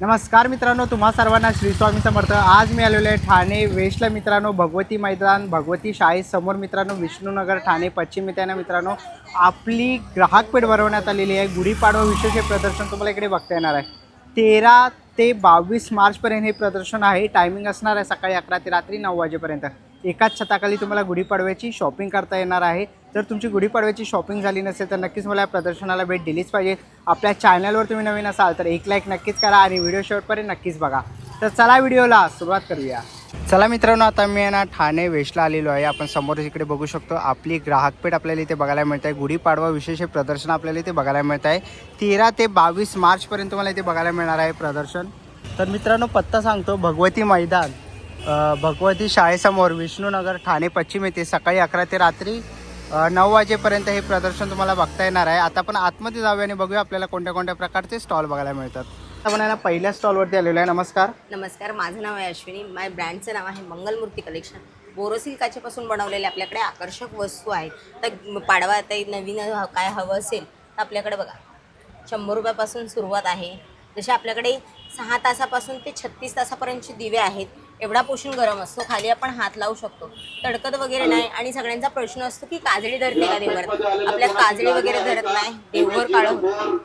नमस्कार मित्रांनो, तुम्हा सर्वांना श्री स्वामी समर्थ। आज मी आलेलो आहे ठाणे वेस्टला मित्रांनो, भगवती मैदान भगवती शाळेसमोर मित्रांनो, विष्णुनगर ठाणे पश्चिम येते ना मित्रांनो। आपली ग्राहक पेठ भरवण्यात आलेली आहे। गुढीपाडवा विशेष हे प्रदर्शन तुम्हाला इकडे बघता येणार आहे। 13 ते 22 मार्चपर्यंत हे प्रदर्शन आहे। टायमिंग असणार आहे सकाळी 11 ते रात्री 9 वाजेपर्यंत। एकाच छताखाली तुम्हाला गुढीपाडव्याची शॉपिंग करता येणार आहे। जर तुमची गुढीपाडव्याची शॉपिंग झाली नसेल तर नक्कीच मला या प्रदर्शनाला भेट दिलीच पाहिजे। आपल्या चॅनलवर तुम्ही नवीन असाल तर एक लाईक नक्कीच करा आणि व्हिडिओ शेवटपर्यंत नक्कीच बघा। तर चला व्हिडिओला सुरुवात करूया। चला मित्रांनो, आता मी ना ठाणे वेस्टला आलेलो आहे। आपण समोर इकडे बघू शकतो आपली ग्राहकपेठ आपल्याला इथे बघायला मिळते आहे। गुढीपाडवा विशेष हे प्रदर्शन आपल्याला इथे बघायला मिळतं आहे। 13 ते 22 मार्चपर्यंत तुम्हाला इथे बघायला मिळणार आहे प्रदर्शन। तर मित्रांनो, पत्ता सांगतो, भगवती मैदान भगवती शाळेसमोर विष्णुनगर ठाणे पश्चिम येथे सकाळी 11 ते रात्री 9 वाजेपर्यंत हे प्रदर्शन तुम्हाला बघता येणार आहे। आता आपण आतमध्ये जाऊया आणि बघूया आपल्याला कोणत्या कोणत्या प्रकारचे स्टॉल बघायला मिळतात। आपण याला पहिल्या स्टॉलवरती आलेलो आहे। नमस्कार। नमस्कार, माझं नाव आहे अश्विनी। माझ्या ब्रँडचं नाव आहे मंगलमूर्ती कलेक्शन। बोरोसिल्काच्यापासून बनवलेले आपल्याकडे आकर्षक वस्तू आहेत। तर पाडवा आता नवीन काय हवं असेल तर आपल्याकडे बघा 100 रुपयापासून सुरुवात आहे। जसे आपल्याकडे 6 तासापासून ते 36 तासापर्यंतचे दिवे आहेत। एवढा पोषण गरम असतो, खाली आपण हात लावू शकतो, तडकत वगैरे नाही। आणि सगळ्यांचा प्रश्न असतो की काजळी धरते का देवघर, आपल्या काजळी वगैरे धरत नाही, देवघर काळं होतं।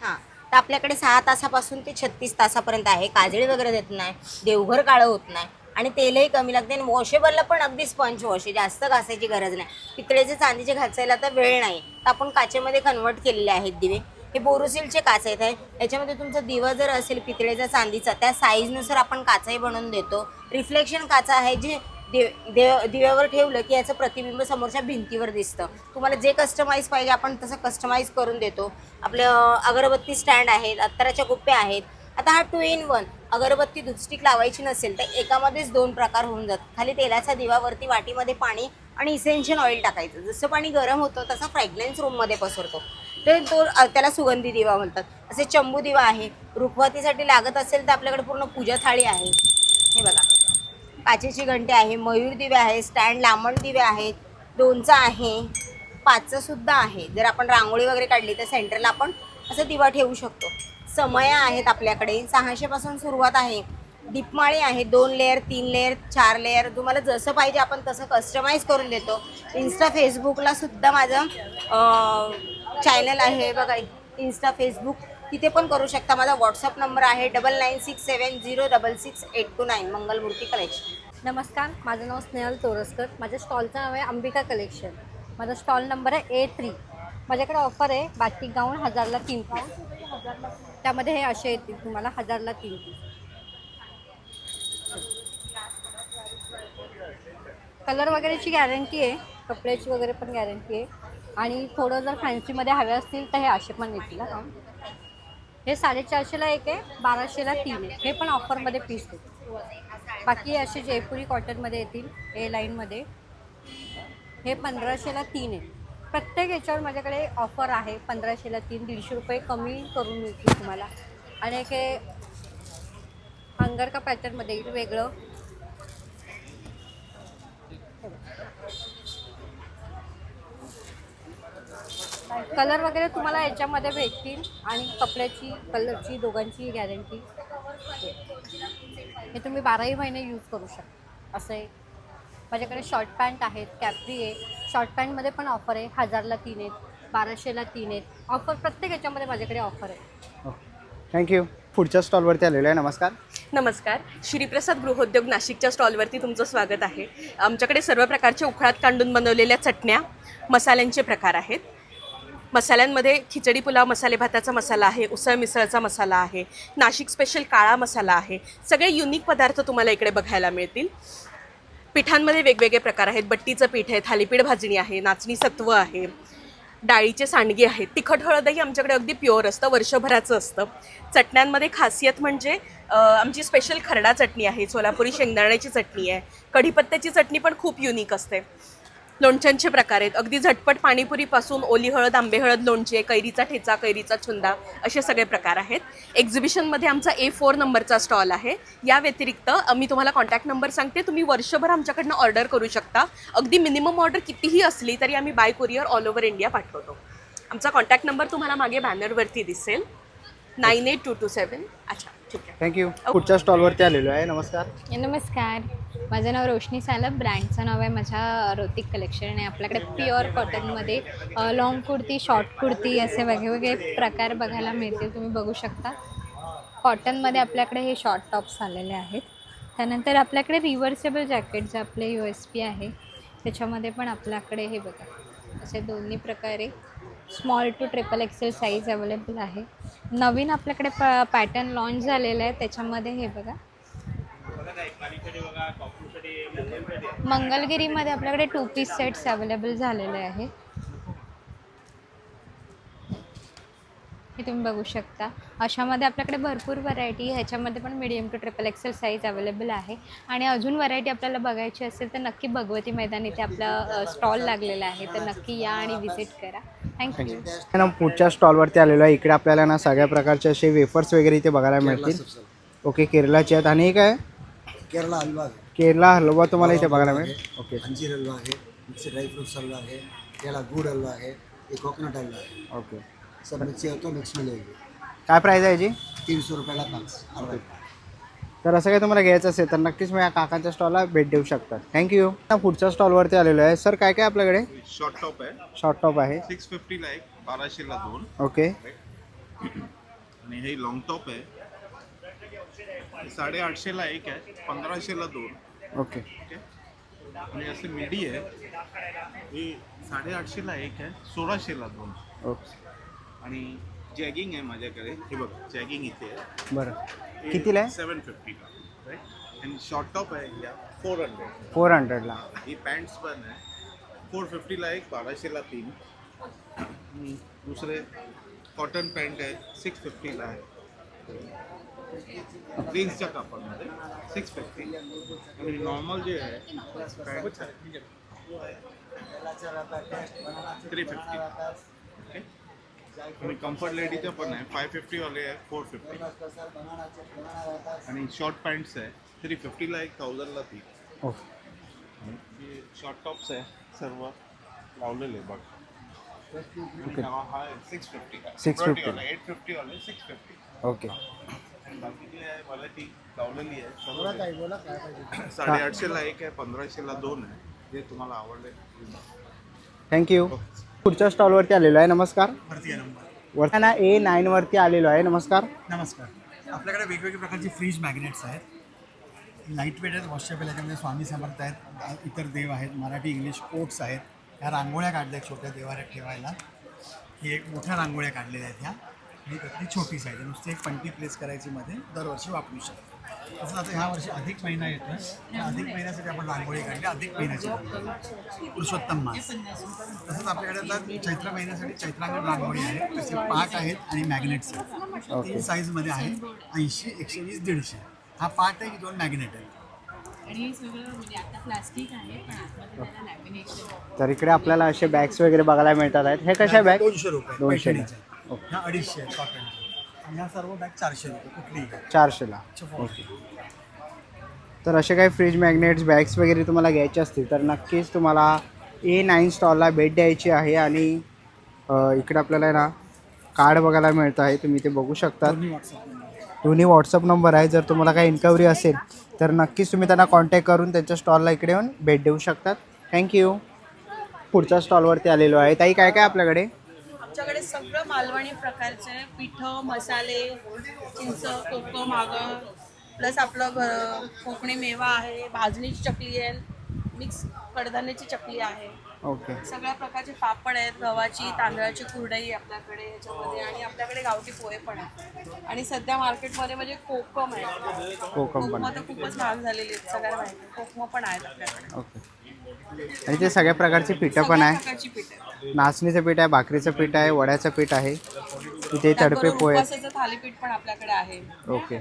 हां, तर आपल्याकडे 6 तासापासून ते 36 तासापर्यंत आहे। काजळी वगैरे देत नाही, देवघर काळं होत नाही आणि तेलही कमी लागते। आणि वॉशेबलला पण अगदी स्पंज वॉश आहे, जास्त घासायची गरज नाही। पितळेचे चांदीचे घासायला तर वेळ नाही, तर आपण काचेमध्ये कन्वर्ट केलेले आहेत दिवे। हे बोरोसिलचे काच आहेत आहे। याच्यामध्ये तुमचा दिवा जर असेल पितळेचा चांदीचा, त्या साईजनुसार आपण काचाही बनवून देतो। रिफ्लेक्शन काचा आहे, जे दिव्यावर ठेवलं की याचं प्रतिबिंब समोरच्या भिंतीवर दिसतं। तुम्हाला जे कस्टमाइज पाहिजे आपण तसं कस्टमाइज करून देतो। आपलं अगरबत्ती स्टँड आहेत, अत्तराच्या कुप्प्या आहेत। आता हा 2 in 1 अगरबत्ती दुधस्टिक लावायची नसेल तर एकामध्येच 2 प्रकार होऊन जातात। खाली तेलाचा दिवावरती वाटीमध्ये पाणी आणि इसेन्शियल ऑइल टाकायचं। जसं पाणी गरम होतं तसा फ्रॅग्रन्स रूममध्ये पसरतो, तर त्याला सुगंधी दिवा म्हणतात। असे चंबू दिवा आहे, रुखवतीसाठी लागत असेल तर आपल्याकडे पूर्ण पूजा थाळी आहे। हे बघा, काचेची घंटे आहे, मयूर दिवे आहे, स्टँड लांबण दिवे आहेत, 2चा आहे, 5चा सुद्धा आहे। जर आपण रांगोळी वगैरे काढली तर सेंटरला आपण असं दिवा ठेवू शकतो। समया आहेत आपल्याकडे, 600 पासून सुरुवात आहे। दीपमाळी आहे, 2 लेअर, 3 लेअर, 4 लेअर, तुम्हाला जसं पाहिजे आपण तसं कस्टमाइज करून देतो। इंस्टा फेसबुकला सुद्धा माझं चॅनल आहे बघा, इंस्टा फेसबुक, तिथे पण करू शकता। माझा व्हॉट्सअप नंबर आहे 9967066829, मंगलमूर्ती कलेक्शन। नमस्कार, माझं नाव स्नेहल तोरसकर। माझ्या स्टॉलचं नाव आहे अंबिका कलेक्शन। माझा स्टॉल नंबर आहे A3। माझ्याकडे ऑफर आहे, बाटिक गाऊन 1000ला 3 पीस, त्यामध्ये हे असे येतील तुम्हाला 1000ला 3 पीस। कलर वगैरेची गॅरंटी आहे, कपड्याची वगैरे पण गॅरंटी आहे। आणि थोडं जर फॅन्सीमध्ये हवे असतील तर हे असे पण येतील। हे 450ला एक आहे, 1200ला 3 आहे। हे पण ऑफरमध्ये पीस आहे। बाकी असे जयपुरी कॉटनमध्ये येतील ए लाईनमध्ये, हे 1500ला 3 आहे। प्रत्येक याच्यावर माझ्याकडे ऑफर आहे, 1500ला 3, 150 रुपये कमी करून मिळतील तुम्हाला। आणि एक हे अंगरका पॅटर्नमध्ये येईल वेगळं। कलर वगैरे तुम्हाला याच्यामध्ये भेटतील आणि कपड्याची कलरची दोघांची गॅरंटी। हे तुम्ही 12ही महिने यूज करू शकता। असं आहे, माझ्याकडे शॉर्ट पॅन्ट आहेत, कॅप्री आहे। शॉर्ट पॅन्टमध्ये पण ऑफर आहे, 1000ला 3 आहेत, 1200ला 3 आहेत। ऑफर प्रत्येक याच्यामध्ये माझ्याकडे ऑफर आहे। थँक्यू। पुढच्या स्टॉलवरती आलेलो आहे। नमस्कार। नमस्कार, श्रीप्रसाद गृहोद्योग नाशिकच्या स्टॉलवरती तुमचं स्वागत आहे। आमच्याकडे सर्व प्रकारच्या उखळात कांडून बनवलेल्या चटण्या, मसाल्यांचे प्रकार आहेत। मसाल्यांमध्ये खिचडी पुलाव मसाले भाताचा मसाला आहे, उसळ मिसळचा मसाला आहे, नाशिक स्पेशल काळा मसाला आहे। सगळे युनिक पदार्थ तुम्हाला इकडे बघायला मिळतील। पिठांमध्ये वेगवेगळे प्रकार आहेत, बट्टीचं पीठ आहे, थालीपीठ भाजणी आहे, नाचणी सत्व आहे, डाळीचे सांडगे आहेत। तिखट हळदही आमच्याकडे अगदी प्युअर असतं, वर्षभराचं असतं। चटण्यांमध्ये खासियत म्हणजे आमची स्पेशल खरडा चटणी आहे, सोलापुरी शेंगदाण्याची चटणी आहे, कढीपत्त्याची चटणी पण खूप युनिक असते। लोणच्यांचे प्रकार आहेत, अगदी झटपट पाणीपुरीपासून ओली हळद, आंबे हळद लोणचे, कैरीचा ठेचा, कैरीचा छुंदा, असे सगळे प्रकार आहेत। एक्झिबिशनमध्ये आमचा A4 नंबरचा स्टॉल आहे। या व्यतिरिक्त मी तुम्हाला कॉन्टॅक्ट नंबर सांगते, तुम्ही वर्षभर आमच्याकडनं ऑर्डर करू शकता। अगदी मिनिमम ऑर्डर कितीही असली तरी आम्ही by courier all over India पाठवतो। आमचा कॉन्टॅक्ट नंबर तुम्हाला मागे बॅनरवरती दिसेल। 982227. अच्छा ठीक आहे. थँक्यू. पुढच्या स्टॉलवरती आलेलो आहे. नमस्कार. नमस्कार, माझं नाव रोशनी सालप, ब्रँडचं नाव आहे माझ्या रोतिक कलेक्शन आणि आपल्याकडे प्युअर कॉटनमध्ये लॉंग कुर्ती, शॉर्ट कुर्ती असे वेगवेगळे प्रकार बघायला मिळतील. तुम्ही बघू शकता कॉटनमध्ये आपल्याकडे हे शॉर्ट टॉप्स आलेले आहेत. त्यानंतर आपल्याकडे रिव्हर्सेबल जॅकेट जे आपले USP आहे त्याच्यामध्ये पण आपल्याकडे हे बघा असे दोन्ही प्रकारे small to XXL size available आहे. नवीन आपल्याकडे पॅटर्न लॉन्च झालेलं आहे त्याच्यामध्ये हे बघा मंगलगिरीमध्ये आपल्याकडे 2 पीस सेट्स अवेलेबल झालेले आहे. हे तुम्ही बघू शकता. अशामध्ये आपल्याकडे भरपूर व्हरायटी, ह्याच्यामध्ये पण medium to XXL size available आहे. आणि अजून व्हरायटी आपल्याला बघायची असेल तर नक्की भगवती मैदान इथे आपला स्टॉल लागलेला आहे, तर नक्की या आणि व्हिजिट करा. थँक्यू. ना पुढच्या स्टॉलवरती आलेलो आहे. इकडे आपल्याला ना सगळ्या प्रकारचे असे वेफर्स वगैरे इथे बघायला मिळतील. ओके, केरलाचे आहेत. आणि हे काय केरला हलवा आहे. केरला हलवा तुम्हाला इथे बघायला मिळेल. ओके, अंजीर हलवा आहे, मिक्स ड्राईफ्रूट्स हलवा आहे, केला गुड़ हलवा आहे, एक कोकोनट हलवा आहे. ओके. सब मिक्स होतो, मिक्स मिळेल. काय प्राईस आहे याची? 300 रुपयाला 5 हलवा. तर असं काही तुम्हाला घ्यायचं असेल तर नक्कीच मी या काकांच्या स्टॉलला भेट देऊ शकता. थँक्यू. पुढच्या स्टॉलवरती आलेलो आहे. सर काय काय आपल्याकडे? शॉर्ट टॉप आहे, शॉर्ट टॉप आहे. 650 ला एक, 1200 ला 2. ओके. आणि हे लॉंग टॉप आहे, 850 ला एक आहे, 1500 ला 2. ओके. ओके. आणि असे मिडी आहे, हे 850 ला एक आहे, 1600 ला 2. ओके. आणि जॅगिंग आहे माझ्याकडे, हे बघ जॅगिंग इथे आहे. बरं, कितीला आहे? 750 ला, राईट. आणि शॉर्ट टॉप आहे या 400. 400ला. ही पॅन्ट्स पण आहे, 450 ला एक, 1200 ला 3. आणि दुसरे कॉटन पॅन्ट आहे, 650 ला आहे, जीन्सच्या कापडमध्ये 650. आणि नॉर्मल जे आहे पॅन्ट आहे 350. ओके. आणि कम्फर्ट लेडीचं पण आहे, 550 वाले आहे, 450. आणि शॉर्ट पॅन्ट्स आहे, 350 ला एक, 1000 ला 3. ओके. आणि शॉर्ट टॉप्स आहे सर्व लावलेले बघ. ओके. हा आहे 650 ला, 650 वाला 850 वाले 650. ओके. बाकीची आहे मला ती लावलेली आहे. 850 ला एक आहे, 1500 ला 2 आहे. जे तुम्हाला आवडले. थँक्यू. पुढच्या स्टॉलवरती आलेलो आहे. नमस्कार. वरती ना A9 वरती आलेलो आहे. नमस्कार. नमस्कार. आपल्याकडे वेगवेगळ्या प्रकारचे फ्रीज मॅग्नेट्स आहेत. लाईट वेट आहेत, वॉशेबल, याच्यामध्ये स्वामी समर्थ आहेत, इतर देव आहेत, मराठी इंग्लिश कोट्स आहेत. ह्या रांगोळ्या काढल्या आहेत छोट्या देवाऱ्यात ठेवायला. ही एक मोठ्या रांगोळ्या काढलेल्या आहेत ह्या. ही त्यातली छोटी साईज आहे, नुसती एक पंटी प्लेस करायची मध्ये, दरवर्षी वापरू शकतो. तसंच आता ह्या वर्षी अधिक महिना येतो, त्या अधिक महिन्यासाठी आपण रांगोळी काढली, अधिक महिन्याची रांगोळी, पुरुषोत्तम मास. तसंच आपल्याकडे आता चैत्र महिन्यासाठी चैत्रांगण रांगोळी आहे, त्याचे पाट आहेत आणि मॅग्नेट्स आहेत. 3 साईजमध्ये आहे, 80, 120, 150. हा पाट आहे की 2 मॅग्नेट आहे. आणि सगळं म्हणजे आता प्लास्टिक आहे पण आतमध्ये त्याला लॅमिनेशन. तर इकडे आपल्याला असे बॅग्स वगैरे बघायला मिळतात आहेत. हे कशा बॅग? 200 रुपये 200 पैठणीचे. ह्या 250 आहेत कॉटनचे. आणि ह्या सर्व बॅग 400 रुपये कुठलीही घ्या. 400ला. ओके. तर असे काही फ्रीज मॅग्नेट्स बॅग्स वगैरे तुम्हाला घ्यायचे असतील तर नक्कीच तुम्हाला A9 स्टॉलला भेट द्यायची आहे. आणि इकडे आपल्याला ना कार्ड बघायला मिळतं आहे, तुम्ही ते बघू शकता. दोन्ही व्हॉट्सअप नंबर आहे. जर तुम्हाला काही इन्क्वायरी असेल तर नक्कीच तुम्ही त्यांना कॉन्टॅक्ट करून त्यांच्या स्टॉलला इकडे येऊन भेट देऊ शकतात. थँक्यू. पुढच्या स्टॉलवरती आलेलो आहे. ताई काय काय आपल्याकडे? आमच्याकडे सगळं मालवणी प्रकारचे पिठं, मसाले, चिंच, कोकम, मागं, प्लस आपलं कोकणी मेवा आहे, भाजणीची चकली आहे, मिक्स कडधान्याची चकली आहे. ओके. सगळ्या प्रकारचे पापड आहेत, गव्हाची, तांदळाची कुरडई आपल्याकडे याच्यामध्ये, आणि आपल्याकडे गावठी पोहे पण आहेत. आणि सध्या मार्केटमध्ये म्हणजे कोकम आहे. कोकम तर खूपच महाग झालेली आहेत, सगळ्यांना माहिती. कोकम पण आहेत आपल्याकडे. ओके. आणि ते सगळ्या प्रकारचे पिठं पण आहे. प्रकारची पीठ आहे. नाचणीचं पीठ आहे, भाकरीचं पीठ आहे, वड्याचं पीठ आहे, इथे तडपे पोहे. उपवासाचं थालीपीठ पण आपल्याकडे आहे. ओके.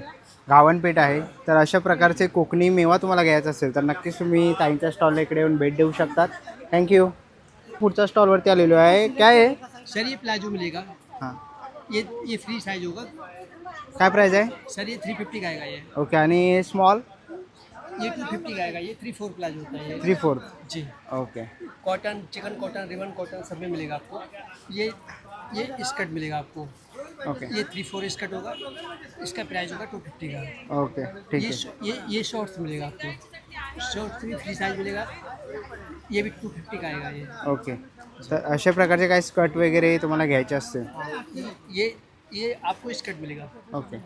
गावण पीठ आहे. तर अशा प्रकारचे कोकणी मेवा तुम्हाला घ्यायचा असेल तर नक्कीच तुम्ही ताईंच्या स्टॉलला इकडे येऊन भेट देऊ शकतात. थँक्यू. पुढच्या स्टॉलवरती आलेलो आहे. काय आहे? सर ये प्लाजो मिलेगा, हां. ये फ्री साइज होगा काय प्राईस आहे? सर, ये 350 का आएगा ये ओके. आणि स्मॉल? ये 250 का आएगा, ये 3/4 प्लाजो होता है ये। 3/4. जी। Okay. Cotton, chikan cotton, ribbon cotton सब में मिलेगा आपको। ये स्कर्ट मिलेगा आपको ओके ये 3/4 स्कर्ट होगा, इसका प्राइस होगा 250 का। ओके ठीक ये आहे. ये शॉर्ट्स मिलेगा आपको, शॉर्ट्स भी फ्री साइज मिलेगा, ये भी 250 का आएगा ये। ओके, तर अशा प्रकारचे काही स्कर्ट वगैरे तुम्हाला घ्यायचे असते. ये आपको स्कर्ट मिलेगा, ओके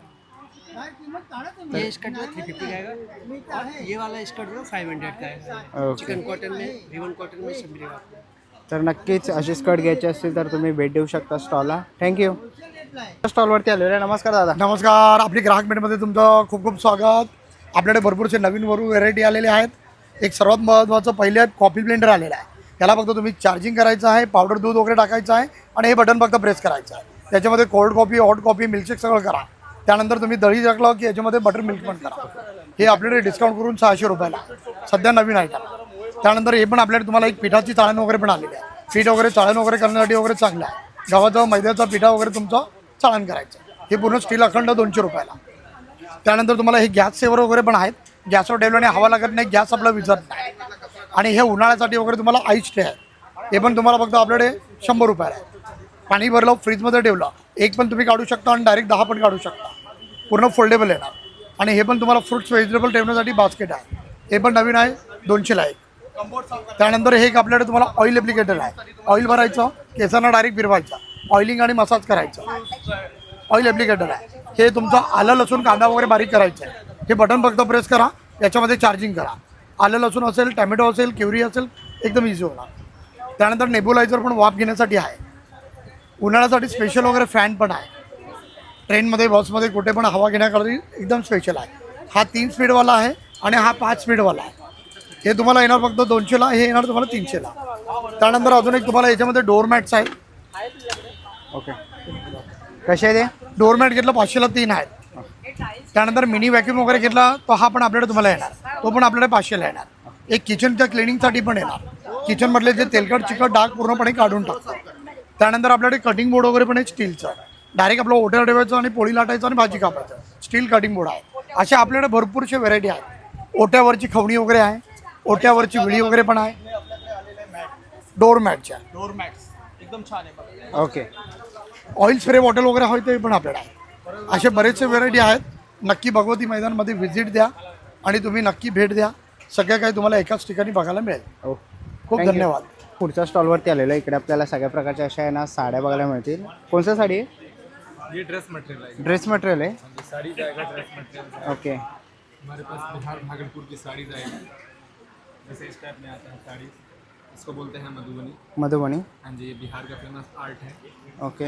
ये स्कर्ट जो 350 का आएगा, और ये वाला स्कर्ट जो 500 का आएगा। ओके. चिकन कॉटन में, रिबन कॉटन में सब मिलेगा आपको। तर नक्कीच असे स्कर्ट घ्यायचे असतील तर तुम्ही भेट देऊ शकता स्टॉलला. थँक्यू. स्टॉलवरती आलेलो आहे. नमस्कार दादा. नमस्कार, आपली ग्राहक भेटमध्ये तुमचं खूप खूप स्वागत. आपल्याकडे भरपूरसे नवीन व्हेरायटी आलेले आहेत. एक सर्वात महत्त्वाचं पहिले कॉफी ब्लेंडर आलेला आहे. याला फक्त तुम्ही चार्जिंग करायचं आहे, पावडर दूध वगैरे टाकायचं आहे आणि हे बटन फक्त प्रेस करायचं आहे. त्याच्यामध्ये cold coffee, hot coffee, milkshake सगळं करा. त्यानंतर तुम्ही दही टाकलं की याच्यामध्ये बटर मिल्क पण करा. हे आपल्याकडे डिस्काउंट करून 600 रुपयाला सध्या नवीन आयटम. त्यानंतर हे पण आपल्याकडे तुम्हाला एक पिठाची चाळण वगैरे पण आलेली आहे. पीठ वगैरे चाळण वगैरे करण्यासाठी वगैरे चांगलं आहे. गव्हाचं मैद्याचा पिठा वगैरे तुमचं चाळण करायचं. हे पूर्ण स्टील अखंड 200 रुपयाला. त्यानंतर तुम्हाला हे गॅस सेवर वगैरे पण आहेत. गॅसवर ठेवल्याने हवा लागत नाही, गॅस आपला विझत नाही. आणि हे उन्हाळ्यासाठी वगैरे तुम्हाला आईस ट्रे आहे. हे पण तुम्हाला फक्त आपल्याकडे 100 रुपयाला आहे. पाणी भरलं, फ्रीजमध्ये ठेवलं, एक पण तुम्ही काढू शकता आणि डायरेक्ट 10 पण काढू शकता. पूर्ण फोल्डेबल येणार. आणि हे पण तुम्हाला फ्रुट्स व्हेजिटेबल ठेवण्यासाठी बास्केट आहे. हे पण नवीन आहे, 200ला आहे. त्यानंतर हे एक आपल्याकडे तुम्हाला ऑइल ॲप्लिकेटर आहे. ऑइल भरायचं, केसांना डायरेक्ट फिरवायचं, ऑइलिंग आणि मसाज करायचं. ऑइल ॲप्लिकेटर आहे. हे तुमचं आलं लसूण कांदा वगैरे बारीक करायचं आहे. हे बटन फक्त प्रेस करा, याच्यामध्ये चार्जिंग करा. आलं लसूण असेल, टॅमॅटो असेल, क्युरी असेल, एकदम इझी होणार. त्यानंतर नेब्युलायझर पण वाफ घेण्यासाठी आहे. उन्हाळ्यासाठी स्पेशल वगैरे फॅन पण आहे. ट्रेनमध्ये, बसमध्ये कुठे पण हवा घेण्यासाठी एकदम स्पेशल आहे. हा 3 स्पीडवाला आहे आणि हा 5 स्पीडवाला आहे. हे तुम्हाला येणार फक्त 200ला, हे येणार तुम्हाला 300ला. त्यानंतर अजून एक तुम्हाला याच्यामध्ये डोअरमॅट्स आहेत. ओके, कसे आहे ते? डोअरमॅट घेतलं 500ला 3 आहेत. त्यानंतर मिनी व्हॅक्यूम वगैरे घेतला तो हा पण आपल्याकडे तुम्हाला येणार, तो पण आपल्याकडे 500ला येणार. एक किचनच्या क्लिनिंगसाठी पण येणार. किचनमधले जे तेलकट चिकट डाग पूर्णपणे काढून टाकतात. त्यानंतर आपल्याकडे कटिंग बोर्ड वगैरे पण आहे स्टीलचं. डायरेक्ट आपलं ओट्यावर ठेवायचं आणि पोळी लाटायचं आणि भाजी कापायचं. स्टील कटिंग बोर्ड आहे. अशा आपल्याकडे भरपूरशे व्हेरायटी आहेत. ओट्यावरची खवणी वगैरे आहे, ओट्यावरची विळी वगैरे पण आहे. डोअरमॅटच्या एकदम छान आहे. ओके, ऑइल स्प्रे बॉटल वगैरे आहे ते पण आपल्याकडे आहे. असे बरेचसे व्हेरायटी आहेत. नक्की भगवती मैदानमध्ये व्हिजिट द्या आणि तुम्ही नक्की भेट द्या. सगळं काही तुम्हाला एकाच ठिकाणी बघायला मिळेल. खूप Thank you. धन्यवाद. पुढच्या स्टॉलवरती आलेलो आहे. इकडे आपल्याला सगळ्या प्रकारच्या अशा आहे ना साड्या बघायला मिळतील. कोणत्या साडी आहे? ये ड्रेस मटेरियल है, ड्रेस मटेरियल आहे. साड़ी जाएगा, ड्रेस मटेरियल ओके, हमारे पास बिहार भागलपुर की साड़ी आएगी. जैसे इस टाइप में आता है साड़ी, इसको बोलते हैं मधुबनी. मधुबनी. हाँ जी, ये बिहार का फेमस आर्ट है. ओके,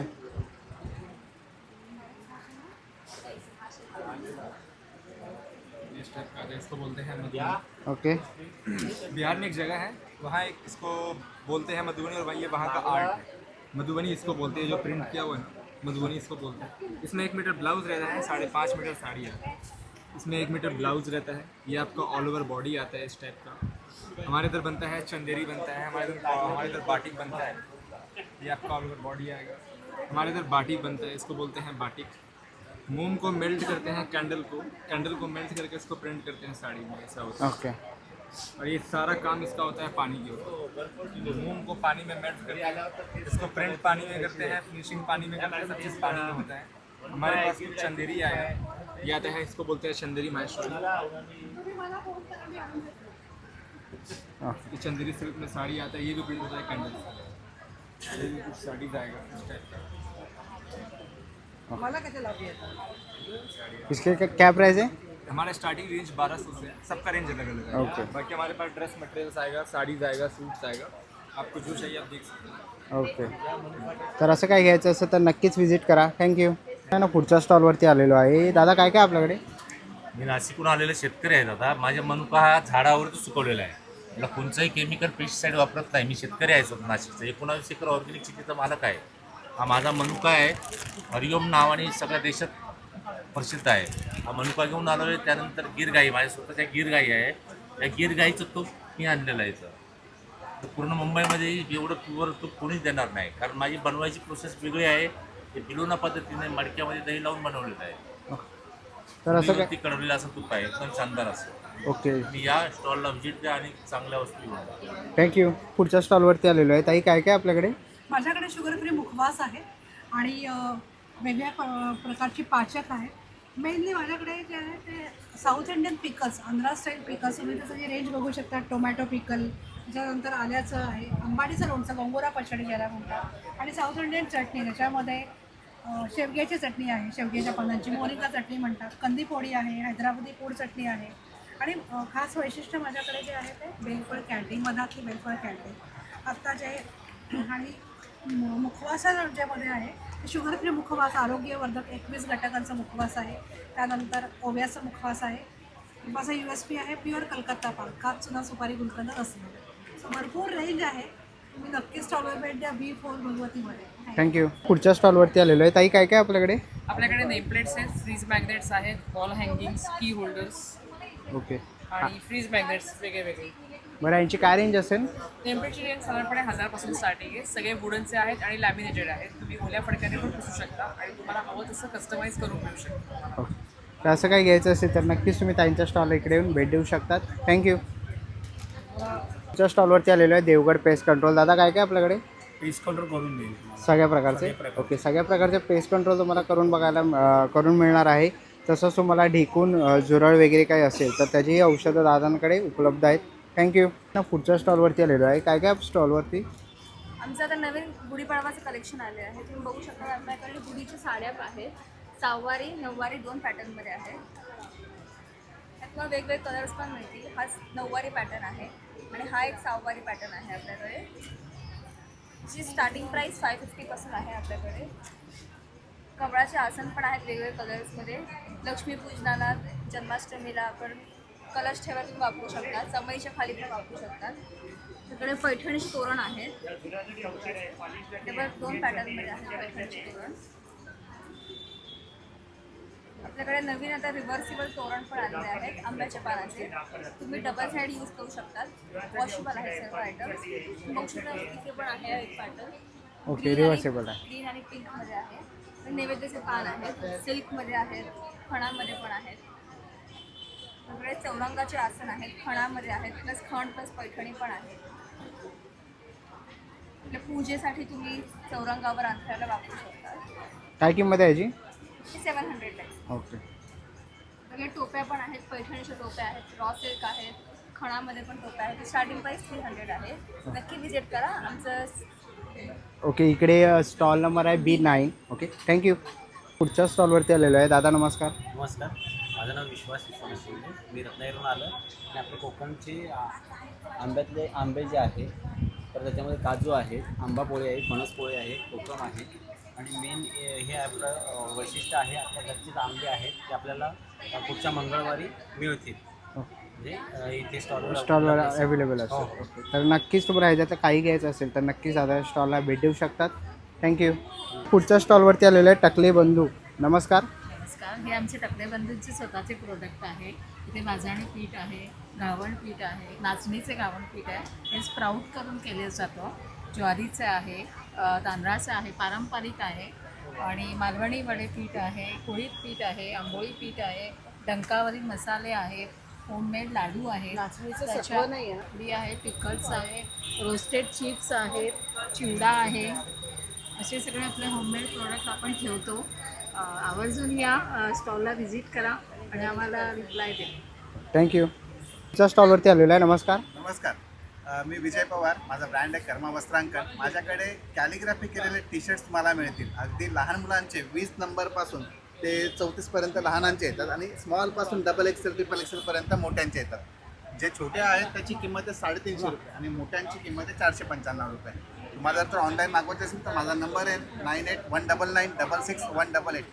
इस टाइप का आता है, इसको बोलते हैं मधुबनी. ओके, बिहार में एक जगह है, वहाँ एक इसको बोलते हैं मधुबनी, और वहीं ये वहाँ का आर्ट है. मधुबनी इसको बोलते हैं, जो प्रिंट किया हुआ है मधुबनी इसको बोलते हैं. इसमें 1 मीटर ब्लाउज रहता है, 5.5 मीटर साड़ी है. इसमें 1 मीटर ब्लाउज रहता है. ये आपका ऑल ओवर बॉडी आता है इस टाइप का. हमारे इधर बनता है चंदेरी बनता है, हमारे इधर बाटिक बनता है. ये आपका ऑल ओवर बॉडी आएगा. हमारे इधर बाटिक बनता है, इसको बोलते हैं बाटिक. मोम को मेल्ट करते हैं, कैंडल को मेल्ट करके इसको प्रिंट करते हैं साड़ी में, ऐसा होता है. ओके, और ये सारा काम इसका होता है पानी के ऊपर. मोम को पानी में मेल्ट करके इसको प्रिंट पानी में करते हैं, फिनिशिंग पानी में करते हैं, सब चीज़ पानी में होता है. हमारे पास कुछ चंदेरी आया है, ये आता है, इसको बोलते हैं चंदेरी माहेश्वरी. ये चंदेरी सिल्क में साड़ी आता है, ये भी प्रिंट होता है कैंडल से. ये भी कुछ साड़ीज आएगा इस टाइप का. इसके क्या प्राइस है? हमारा स्टार्टिंग रेंज 1200 से है. सबका रेंज अलग अलग है. ओके. बाकी हमारे पास ड्रेस मटेरियल्स आएगा, साड़ीज आएगा, सूट्स आएगा. आपको जो चाहिए आप देख सकते हैं. ओके, तर असं काय घ्यायचं असेल तर नक्कीच व्हिजिट करा. थँक्यू. ना पुढच्या स्टॉलवरती आलेलो आहे. दादा काय काय आपल्याकडे? मी नाशिकहून आलेले शेतकरी आहे दादा. माझ्या मनुका हा झाडावरती सुकवलेला आहे. मला कोणचंही केमिकल पेस्टिसाईड वापरत नाही. मी शेतकरी आहे स्वतः नाशिकचा. 19 एकर ऑर्गॅनिक शेतीचा मालक आहे. हा माझा मनुका आहे. हरिओम नावाने सगळ्या देशात प्रसिद्ध आहे. हा मनुका घेऊन आलो आहे. त्यानंतर गिरगाई, माझ्या स्वतःच्या गिरगाई आहे. या गिरगाईचं तूप मी आणलेलं आहे. तर पूर्ण मुंबईमध्ये एवढं प्युअर तूप कोणीच देणार नाही, कारण माझी बनवायची प्रोसेस वेगळी आहे. ते बिलोना पद्धतीने मडक्यामध्ये दही लावून बनवलेलं आहे. तर असं काय? ती कळवलेलं असं तूप आहे, एकदम शानदार असं. ओके, मी या स्टॉलला व्हिजिट द्या आणि चांगल्या वस्तू घेऊन. थँक्यू. पुढच्या स्टॉलवरती आलेलो आहे. ताई काय काय आपल्याकडे? माझ्याकडे शुगर फ्री मुखवास आहे आणि वेगळ्या प्रकारची पाचक आहे. मेनली माझ्याकडे जे आहे ते south Indian pickles, Andhra style pickles, तुम्ही त्याचं जी रेंज बघू शकता. टोमॅटो पिकल, त्याच्यानंतर आल्याचं आहे, अंबाडीचं लोणचं, गोंगोरा पचडी ज्याला म्हणतात, आणि साऊथ इंडियन चटणी त्याच्यामध्ये शेवग्याची चटणी आहे, शेवग्याच्या पानांची, मोरिंगा चटणी म्हणतात, कंदी पोळी आहे, हैदराबादी पूड चटणी आहे, आणि खास वैशिष्ट्य माझ्याकडे जे आहे ते बेलफळ कॅन्टीन, मधातली बेलफळ कॅन्टीन आत्ता जे, आणि मुखवासा ज्यामध्ये आहे शुगर फ्री मुखवास, आरोग्यवर्धक 21 घटकांचा मुखवास आहे. त्यानंतर ओव्याचा मुखवास आहे. माझा USP आहे प्युअर कलकत्ता पान, काच चुना सुपारी गुलकंद असणं. सो भरपूर रेंज आहे. तुम्ही नक्कीच स्टॉलवर भेट द्या B4 भगवतीमध्ये. थँक्यू. पुढच्या स्टॉलवरती आलेलो आहे. ताई काय काय आपल्याकडे? आपल्याकडे नेमप्लेट्स आहेत, फ्रीज मॅग्नेट्स आहेत, वॉल हँगिंग्स, की होल्डर्स ओके. आणि फ्रीज मॅग्नेट्स वेगळे वेगळे. बरं, यांची काय रेंज असेल? नेमप्लेटची रेंज साधारणपणे 1000पासून स्टार्टिंग आहे. सगळे वुडनचे आहेत आणि लॅमिनेटेड आहेत. तुम्ही ओल्या फडक्याने पण पुसू शकता आणि तुम्हाला हवं तसं कस्टमाइज करून मिळू शकतं. ओके. तर असं काही घ्यायचं असेल तर नक्कीच तुम्ही ताईंच्या स्टॉल इकडे येऊन भेट देऊ शकतात. थँक्यू. तुमच्या स्टॉलवरती आलेलो आहे देवगड पेस्ट कंट्रोल. दादा काय काय आपल्याकडे? पेस्ट कंट्रोल करून देईल. सगळ्या प्रकारचे? ओके, सगळ्या प्रकारचे पेस्ट कंट्रोल तुम्हाला करून मिळणार आहे. तसंच तुम्हाला ढेकून झुरळ वगैरे काही असेल तर त्याचीही औषधं दादांकडे उपलब्ध आहेत. थँक्यू. पुढच्या स्टॉलवरती आलेलो आहे. काय काय स्टॉलवरती? आमचं आता नवीन गुढीपाडवाचं कलेक्शन आले आहे. तुम्ही बघू शकता आपल्याकडे गुढीच्या साड्या आहेत. सहावारी नऊवारी 2 पॅटर्नमध्ये आहेत. त्यात मग वेगवेगळे कलर्स पण मिळतील. हा नऊवारी पॅटर्न आहे आणि हा एक सहावारी पॅटर्न आहे आपल्याकडे. जी स्टार्टिंग प्राईस 550पासून आहे आपल्याकडे. कमळाचे आसन पण आहेत वेगवेगळे कलर्समध्ये. लक्ष्मीपूजनाला, जन्माष्टमीला आपण कलश ठेवा तुम्ही वापरू शकता. चमईच्या खाली पण वापरू शकतात. त्याकडे पैठणीचे तोरण आहेत. त्यावर 2 पॅटर्नमध्ये आहेत पैठणीचे तोरण. आपल्याकडे नवीन आता रिव्हर्सिबल तोरण पण आलेले आहेत आंब्याच्या पानाचे. तुम्ही डबल साईड यूज करू शकतात. वॉशेबल आहे सर्व आयटम्स. बघू शकता इथे पण आहे एक पॅटर्न. ओके, रिव्हर्सेबल आहे. ग्रीन आणि पिंकमध्ये आहे. नैवेद्याचे पान आहेत, सिल्कमध्ये आहेत, खणामध्ये पण आहेत. आपल्याकडे चौरंगाचे आसन आहेत, खणामध्ये आहेत, प्लस खण प्लस पैठणी पण आहे. आपल्या पूजेसाठी तुम्ही चौरंगावर अंथरायला वापरू शकता. काय किंमत आहे याची? 700 आहे. ओके. सगळे टोप्या पण आहेत, पैठणीच्या टोप्या आहेत, रॉ सिल्क आहेत, खणामध्ये पण टोप्या आहेत. स्टार्टिंग प्राईस 300 आहे. नक्की विजिट करा आमचं. ओके, इकडे स्टॉल नंबर आहे B9. Okay, thank you. पुढच्या स्टॉलवरती आलेलो आहे. दादा नमस्कार. नमस्कार, माझं नाव विश्वास शिंदे. मी रत्नागिरीवरून आलो आणि आपले कोकणचे आंब्यातले आंबे जे आहेत तर त्याच्यामध्ये काजू आहेत, आंबा पोळी आहे, फणस पोळी आहे, कोकम आहे, आणि मेन हे आपलं वैशिष्ट्य आहे आपल्या घरचेच आंबे आहेत ते आपल्याला पुढच्या मंगळवारी मिळतील. म्हणजे इथे स्टॉलवर अवेलेबल असतो. ओके, तर नक्कीच तुम्हाला ह्याच्यात काही घ्यायचं असेल तर नक्कीच दादा स्टॉलला भेट देऊ शकतात. थँक्यू. पुढच्या स्टॉलवरती आलेलं आहे टकले बंधू. नमस्कार. नमस्कार. हे आमचे टकले बंधूंचे स्वतःचे प्रोडक्ट आहे. इथे भाजणी पीठ आहे, घावण पीठ आहे, नाचणीचे घावण पीठ आहे. हे स्प्राऊट करून केले जातं. ज्वारीचे आहे, तांदळाचं आहे, पारंपरिक आहे, आणि मालवणी वडे पीठ आहे, कुळीत पीठ आहे, आंबोळी पीठ आहे, डंकावरी मसाले आहेत, होममेड लाडू आहेत, पुडी आहे, पिकल्स आहे, रोस्टेड चिप्स आहेत, चिवडा आहे. असे सगळे आपले होममेड प्रोडक्ट आपण ठेवतो. आवर्जून या स्टॉलला व्हिजिट करा आणि आम्हाला रिप्लाय द्या. थँक्यू. पुढच्या स्टॉलवरती आलेलो आहे. नमस्कार. नमस्कार, मी विजय पवार. माझा ब्रँड आहे कर्मा वस्त्रांकन. माझ्याकडे कॅलिग्राफी केलेले टी-शर्ट्स मला मिळतील. अगदी लहान मुलांचे 20 नंबरपासून ते 34पर्यंत लहानांचे येतात, आणि स्मॉलपासून XXL, XXLपर्यंत मोठ्यांचे येतात. जे छोटे आहेत त्याची किंमत आहे 350 रुपये आणि मोठ्यांची किंमत आहे 495 रुपये. तुम्हाला जर ऑनलाईन मागवायचं असेल तर माझा नंबर आहे 9819996688.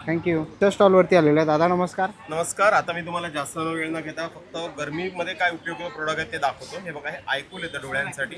थँक्यू. त्या स्टॉलवरती आलेलो आहे. दादा नमस्कार. नमस्कार. आता मी तुम्हाला जास्त वेळ न घेता फक्त गरमीमध्ये काय उपयोगी प्रोडक्ट आहेत ते दाखवतो. हे बघा, हे आयकूल येतं डोळ्यांसाठी.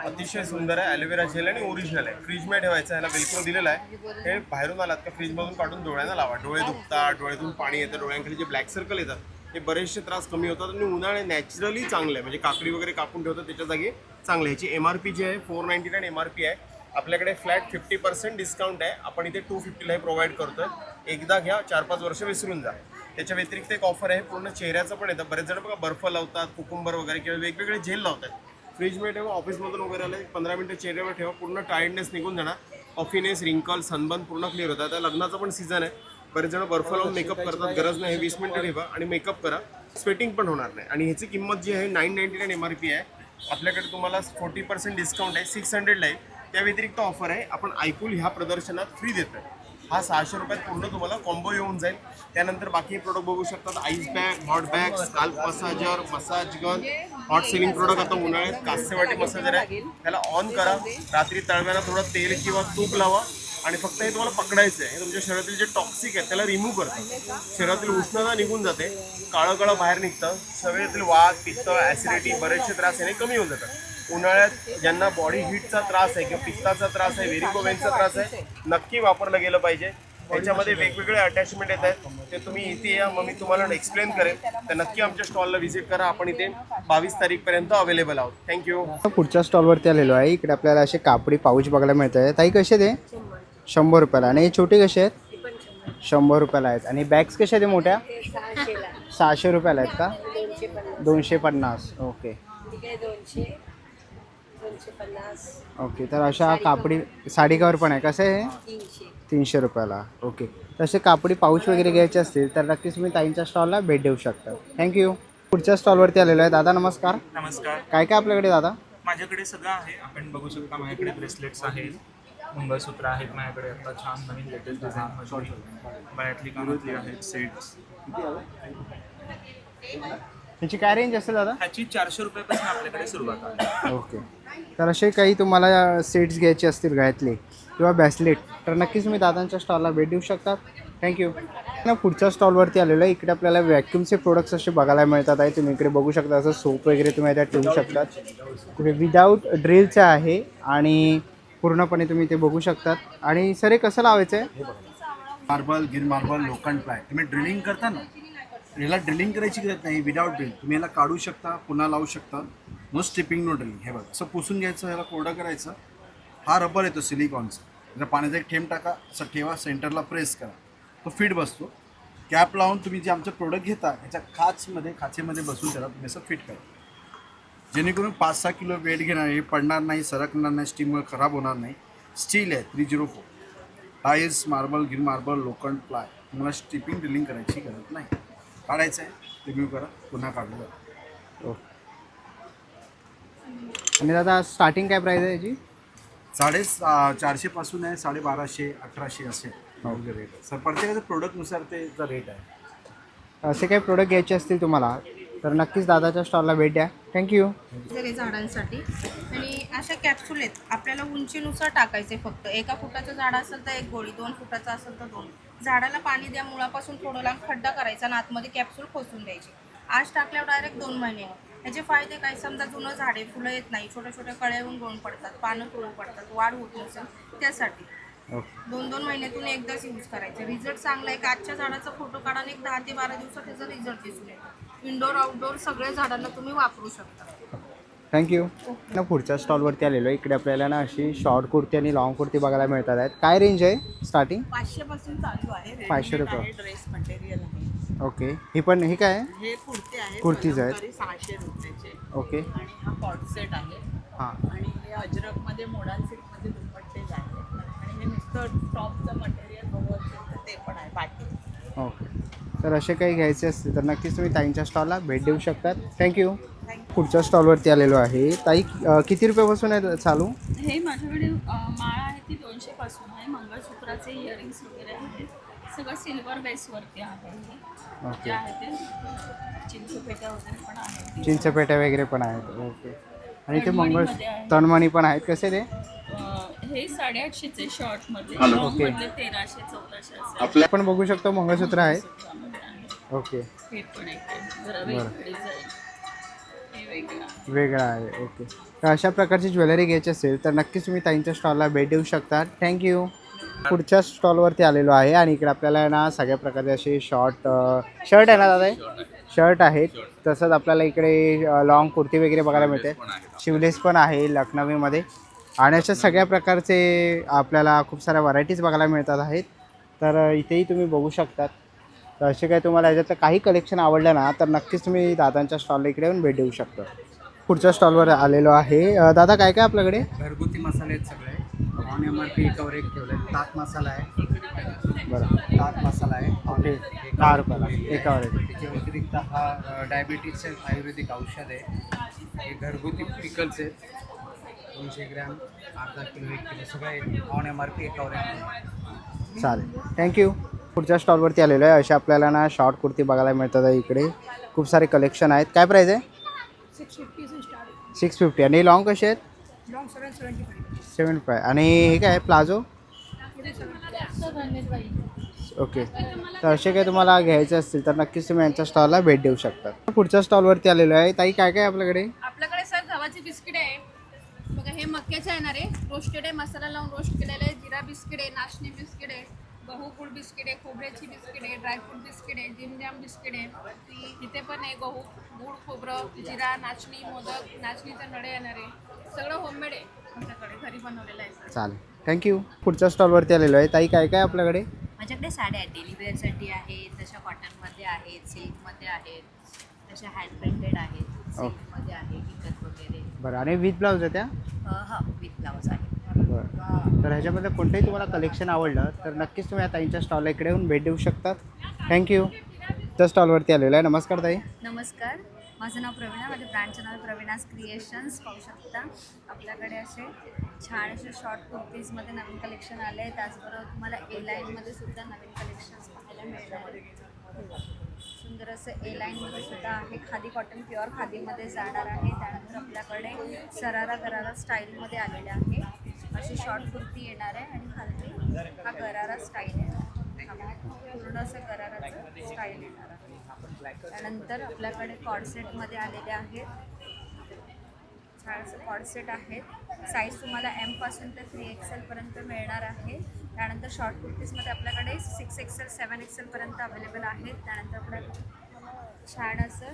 अतिशय सुंदर आहे. ॲलोवेरा जेल आणि ओरिजिनल आहे. फ्रीजमध्ये ठेवायचं. ह्याला वेलक्रो दिलेलं आहे. हे बाहेरून आलात का फ्रीजमधून काढून डोळ्यांना लावा. डोळे दुखतात, डोळ्यातून पाणी येतं, डोळ्यांखाली जे ब्लॅक सर्कल येतात हे बरेचसे त्रास कमी होतात, आणि उन्हाळे नॅचरली चांगले आहे. म्हणजे काकडी वगैरे कापून ठेवतात त्याच्या जागी चांगले. ह्याची MRP जी आहे 499 MRP आहे. आपल्याकडे फ्लॅट 50% डिस्काउंट आहे. आपण इथे 250ला हे प्रोव्हाइड करतो आहे. एकदा घ्या, 4-5 वर्ष विसरून जा. त्याच्या व्यतिरिक्त एक ऑफर आहे, पूर्ण चेहऱ्याचं पण येतं. बरेच जण बघा बर्फ लावतात, कुकुंबर वगैरे किंवा वेगवेगळे जेल लावतात. फ्रीजमध्ये ठेवा, ऑफिसमधून वगैरे आले 15 मिनिटं चेहऱ्यावर ठेवा, पूर्ण टायर्डनेस निघून जाणार. पफिनेस, रिंकल, सनबर्न पूर्ण क्लिअर होतात. आता लग्नाचा पण सीझन आहे, बरेच जण बर्फ लावून मेकअप करतात, गरज नाही. 20 मिनिटं ठेवा आणि मेकअप करा, स्वेटिंग पण होणार नाही. आणि ह्याची किंमत जी आहे 999 MRP आहे. आपल्याकडे तुम्हाला 40% डिस्काउंट आहे, 600ला आहे. त्या व्यतिरिक्त ऑफर आहे, आपण आयकूल ह्या प्रदर्शनात फ्री देतो आहे. हा 600 रुपयात पूर्ण तुम्हाला कॉम्बो येऊन जाईल. त्यानंतर बाकी प्रोडक्ट बघू शकतात, ice bag, hot bag, scalp massager, massage gun, hot selling product. आता उन्हाळ्यात कास्यवाटी मसाजर आहे, त्याला ऑन करा, रात्री तळव्याला थोडं तेल किंवा तूप लावा आणि फक्त हे तुम्हाला पकडायचं आहे. हे तुमच्या शरीरातील जे टॉक्सिक आहे त्याला रिमूव्ह करतं, शरीरातील उष्णता निघून जाते, काळं काळं बाहेर निघतं, शरीरातील वात, पित्त, ॲसिडिटी, बरेचसे त्रास याने कमी होऊन जातात. उन्हाळ्यात ज्यांना बॉडी हीटचा त्रास आहे किंवा पित्ताचा त्रास आहे, व्हेरिकोवेनचा त्रास आहे, नक्की वापरलं गेलं पाहिजे. याच्यामध्ये वेगवेगळे अटॅचमेंट येत आहेत, ते तुम्ही इथे या, मग मी तुम्हाला एक्सप्लेन करेन. तर नक्की आमच्या स्टॉलला व्हिजिट करा. आपण इथे 22 तारीखपर्यंत अवेलेबल आहोत. थँक्यू. पुढच्या स्टॉलवरती आलेलो आहे. इकडे आपल्याला असे कापडी पाऊच बघायला मिळत आहे. ताई कसे ते 100 रुपयाला. आणि हे छोटे कसे आहेत 100 रुपयाला आहेत. आणि बॅग्स कशा आहेत मोठ्या 600 रुपयाला आहेत का 250. Okay okay. तर अशा कापडी साडी कवर पण आहे. कसं आहे 300 रुपयाला. ओके. तसे कापडी पाऊच वगैरे घ्यायचे असतील तर नक्कीच तुम्ही ताईंच्या स्टॉलला भेट देऊ शकता. थँक्यू. पुढच्या स्टॉलवरती आलेलो आहे. दादा नमस्कार. नमस्कार. काय काय आपल्याकडे दादा? माझ्याकडे सगळं आहे. आपण बघू शकता माझ्याकडे ब्रेसलेट्स आहेत, मंगळसूत्र आहेत माझ्याकडे. आता छान नवीन लेटेस्ट डिझाईनमध्ये बाळ्यातली कानातली आहेत, सेट्स. ह्याची काय रेंज असेल दादा? ह्याची 400 रुपयापासून आपल्याकडे सुरुवात आहे. ओके. तर असे काही तुम्हाला सेट्स घ्यायचे असतील गळ्यातले किंवा ब्रेसलेट तर नक्कीच तुम्ही दादांच्या स्टॉलला भेट देऊ शकता. थँक्यू. ना पुढच्या स्टॉलवरती आलेलो आहे. इकडे आपल्याला वॅक्यूमचे प्रोडक्ट्स असे बघायला मिळतात आहे. तुम्ही इकडे बघू शकता, असं सोप वगैरे तुम्ही त्यात ठेवू शकतात. इकडे विदाऊट ड्रिलचं आहे आणि पूर्णपणे तुम्ही ते बघू शकतात. आणि सर हे कसं लावायचं आहे? मार्बल, गिर मार्बल, लोखंड प्लाय. तुम्ही ड्रिलिंग करता ना, याला ड्रिलिंग करायची गरज नाही. विदाऊट ड्रिल तुम्ही याला काढू शकता, पुन्हा लावू शकता. No stripping, no drilling. हे बघा असं पुसून घ्यायचं, याला कोरडं करायचं. हा रबर येतो सिलिकॉनचा, जर पाण्याचा एक थेंब टाका, असं ठेवा, सेंटरला प्रेस करा, तो फिट बसतो. कॅप लावून तुम्ही जे आमचं प्रोडक्ट घेता ह्याच्या खाचेमध्ये बसून त्याला तुम्ही असं फिट करा, जेणेकरून 5-6 किलो वेट घेणार, हे पडणार नाही, सरकणार नाही, स्टीमवर खराब होणार नाही. स्टील आहे 304. टाईल्स, मार्बल, गिर मार्बल, लोखंड, प्लाय. तुम्हाला स्टिपिंग ड्रिलिंग करायची गरज नाही. काढायचं आहे, रिम्यूव्ह करा, पुन्हा काढलं जातं. आणि दादा स्टार्टिंग काय प्राईस आहे याची? 450 पासून आहे, 1250, 1800 असे रेट आहे. सर प्रत्येकाच्या प्रोडक्टनुसार त्याचा रेट आहे. असे काही प्रोडक्ट घ्यायचे असतील तुम्हाला तर नक्कीच दादाच्या स्टॉलला भेट द्या. थँक्यू. झाडांसाठी आणि अशा कॅप्सूल आहेत, आपल्याला उंचीनुसार टाकायचे. फक्त 1 फुटाचं झाड असेल तर 1 गोळी, 2 फुटाचं असेल तर 2. झाडाला पाणी द्या, मुळापासून थोडं लांब खड्डा करायचा आणि आतमध्ये कॅप्सूल खोसून द्यायची. आज टाकल्यावर डायरेक्ट 2 महिने. ह्याचे फायदे काय? समजा जुनं झाडे, फुलं येत नाही, छोट्या छोट्या कळ्या येऊन गळून पडतात, पानं पिवळी पडतात, वाढ होत नसेल, त्यासाठी 2-2 महिन्यातून एकदाच यूज करायचं. रिझल्ट चांगला आहे. आजच्या झाडाचा फोटो काढा आणि 10 ते 12 दिवसात त्याचा रिझल्ट दिसून येतो. इनडोर आउटडोर सगळ्या झाडांना तुम्ही वापरू शकता. थँक्यू. ना पुढच्या स्टॉलवरती आलेलो आहे. इकडे आपल्याला ना अशी शॉर्ट कुर्ती आणि लॉंग कुर्ती बघायला मिळतात आहेत. काय रेंज आहे स्टार्टिंग? 500 पासून चालू आहे. 500 रुपये. ड्रेस मटेरियल आहे. ओके. ही पण हे काय आहे? हे कुर्ते आहेत, कुर्तीज आहेत. 600 रुपयाचे. ओके. आणि हा कॉट सेट आहे. हां. आणि हे अजरकमध्ये मोडान सिल्कमध्ये दुपट्टेज आहे. आणि हे नुसतं टॉपचं मटेरियल हवं असेल तर ते पण आहे, पाठी. ओके. तर असे काही घ्यायचे असतील तर नक्कीच तुम्ही ताईंच्या स्टॉलला भेट देऊ शकतात. थँक्यू. पुढच्या स्टॉलवरती आलेलो आहे. ताई किती रुपयापासून आहे चालू? हे माझ्याकडे माळ आहे ती 200 पासून आहे. मंगळसूत्राचे इयरिंग्स वगैरे आहेत, सगळं सिल्वर बेसवरती आहे. ओके. आहे ते चिंचपेट्या वगैरे पण आहेत, चिंचपेट्या वगैरे पण आहेत. ओके. आणि ते तणमणीमध्ये आहे. तणमणी पण आहेत. कसे ते? हे 850चे शॉर्टमध्ये, ओके. लॉंगमधले 1300-1400 असे. आपण बघू शकतो मंगळसूत्र आहे. ओके. हे पण एक आहे, जरा बरं. वेगळं डिझाईन, हे वेगळं आहे. वेगळा आहे. ओके. तर अशा प्रकारची ज्वेलरी घ्यायची असेल तर नक्कीच तुम्ही ताईंच्या स्टॉलला भेट देऊ शकता. थँक्यू. पुढच्या स्टॉलवरती आलेलो आहे आणि इकडे आपल्याला ना सगळ्या प्रकारचे असे शर्ट आहे ना दादा? शर्ट आहेत. तसंच आपल्याला इकडे लॉंग कुर्ती वगैरे बघायला मिळते. शिवलेस पण आहे लखनवीमध्ये. आणि अशा सगळ्या प्रकारचे आपल्याला खूप साऱ्या व्हरायटीज बघायला मिळतात आहेत. तर इथेही तुम्ही बघू शकतात. तर असे काही तुम्हाला याच्यातलं काही कलेक्शन आवडलं ना तर नक्कीच तुम्ही दादांच्या स्टॉलला इकडे येऊन भेट देऊ शकता. पुढच्या स्टॉलवर आलेलो आहे. दादा काय काय आपल्याकडे? घरगुती मसाले आहेत सगळे. ऑन MRP एकावर एक ठेवलं आहे. ताक मसाला आहे, बरं ताक मसाला आहे ओके, एकावर 10 रुपयाला एकावर एक. त्याच्या व्यतिरिक्त हा डायबिटीजचं आयुर्वेदिक औषध आहे. हे घरगुती पिकल्स आहेत, 200 ग्रॅम, अर्धा किलो, 1 किलो सगळं आहे. ऑन MRP एकावर एक. चालेल, थँक्यू. पुढच्या स्टॉलवरती आलेलो आहे. अशा आपल्याला ना शॉर्ट कुर्ती बघायला मिळतात आहे. इकडे खूप सारे कलेक्शन आहेत. काय प्राईस आहे? 650 स्टार्ट 650. आणि लॉंग कसे आहेत? लॉंग 775 75. आणि हे काय प्लाझो? ओके, तर असे काही तुम्हाला घ्यायचे असतील तर नक्कीच तुम्ही यांच्या स्टॉलला भेट देऊ शकता. पुढच्या स्टॉलवरती आलेलो आहे. ताई काय काय आपल्याकडे? आपल्याकडे सर गव्हाची बिस्किट आहे बघा, हे मक्याचे येणार आहे, रोस्टेड आहे, मसाला लावून रोस्ट केलेलं आहे. जिरा बिस्किट आहे, नाचणी बिस्किट आहे, गहू गुळ बिस्किट आहे, खोबऱ्याची बिस्किट आहे, ड्रायफ्रूट बिस्किट आहे, जिमजॅम बिस्किट आहे. इथे पण आहे गहू गुळ खोबरं जिरा नाचणी मोदक नाचणीचे नळे येणार आहे. सगळं होममेड आहे आमच्याकडे, घरी बनवलेलं आहे. चालेल, थँक्यू. पुढच्या स्टॉलवरती आलेलो आहे. ताई काय काय आपल्याकडे? माझ्याकडे साड्या आहेत, डेली वेअरसाठी आहेत, तशा कॉटनमध्ये आहेत, सिल्कमध्ये आहेत, तशा हँड प्रिंटेड आहेत, सिल्कमध्ये आहे, विकत वगैरे. बरं, आणि विथ ब्लाऊज आहे त्या? हां, विथ ब्लाऊज आहे. बरं, तर ह्याच्यामध्ये कोणतंही तुम्हाला कलेक्शन आवडलं तर नक्कीच तुम्ही या ताईंच्या स्टॉलला इकडे येऊन भेट देऊ शकतात. थँक्यू. त्या स्टॉलवरती आलेलो आहे. नमस्कार ताई. नमस्कार, माझं नाव प्रवीणा, माझ्या ब्रँडचं नाव प्रवीणाज क्रिएशन्स. पाहू शकता आपल्याकडे असे छान असे शॉर्ट कुर्तीजमध्ये नवीन कलेक्शन आले आहे. त्याचबरोबर तुम्हाला ए लाईनमध्ये सुद्धा नवीन कलेक्शन्स पाहायला मिळणार आहे. सुंदर असं ए लाईनमध्ये सुद्धा आहे. खादी कॉटन प्युअर खादीमध्ये जाणार आहे. त्यानंतर आपल्याकडे सरारा गरारा स्टाईलमध्ये आलेले आहे. अशी शॉर्ट कुर्ती येणार आहे आणि खाली हा गरारा स्टाईल आहे, पूर्ण असं गराराचं स्टाईल येणार आहे. त्यानंतर आपल्याकडे कॉर्डसेटमध्ये आलेले आहेत. छान असं कॉर्डसेट आहेत. साईज तुम्हाला M पासून ते 3XL पर्यंत मिळणार आहे. त्यानंतर शॉर्ट कुर्तीजमध्ये आपल्याकडे 6XL 7XL पर्यंत अवेलेबल आहेत. त्यानंतर आपल्याकडे छान असं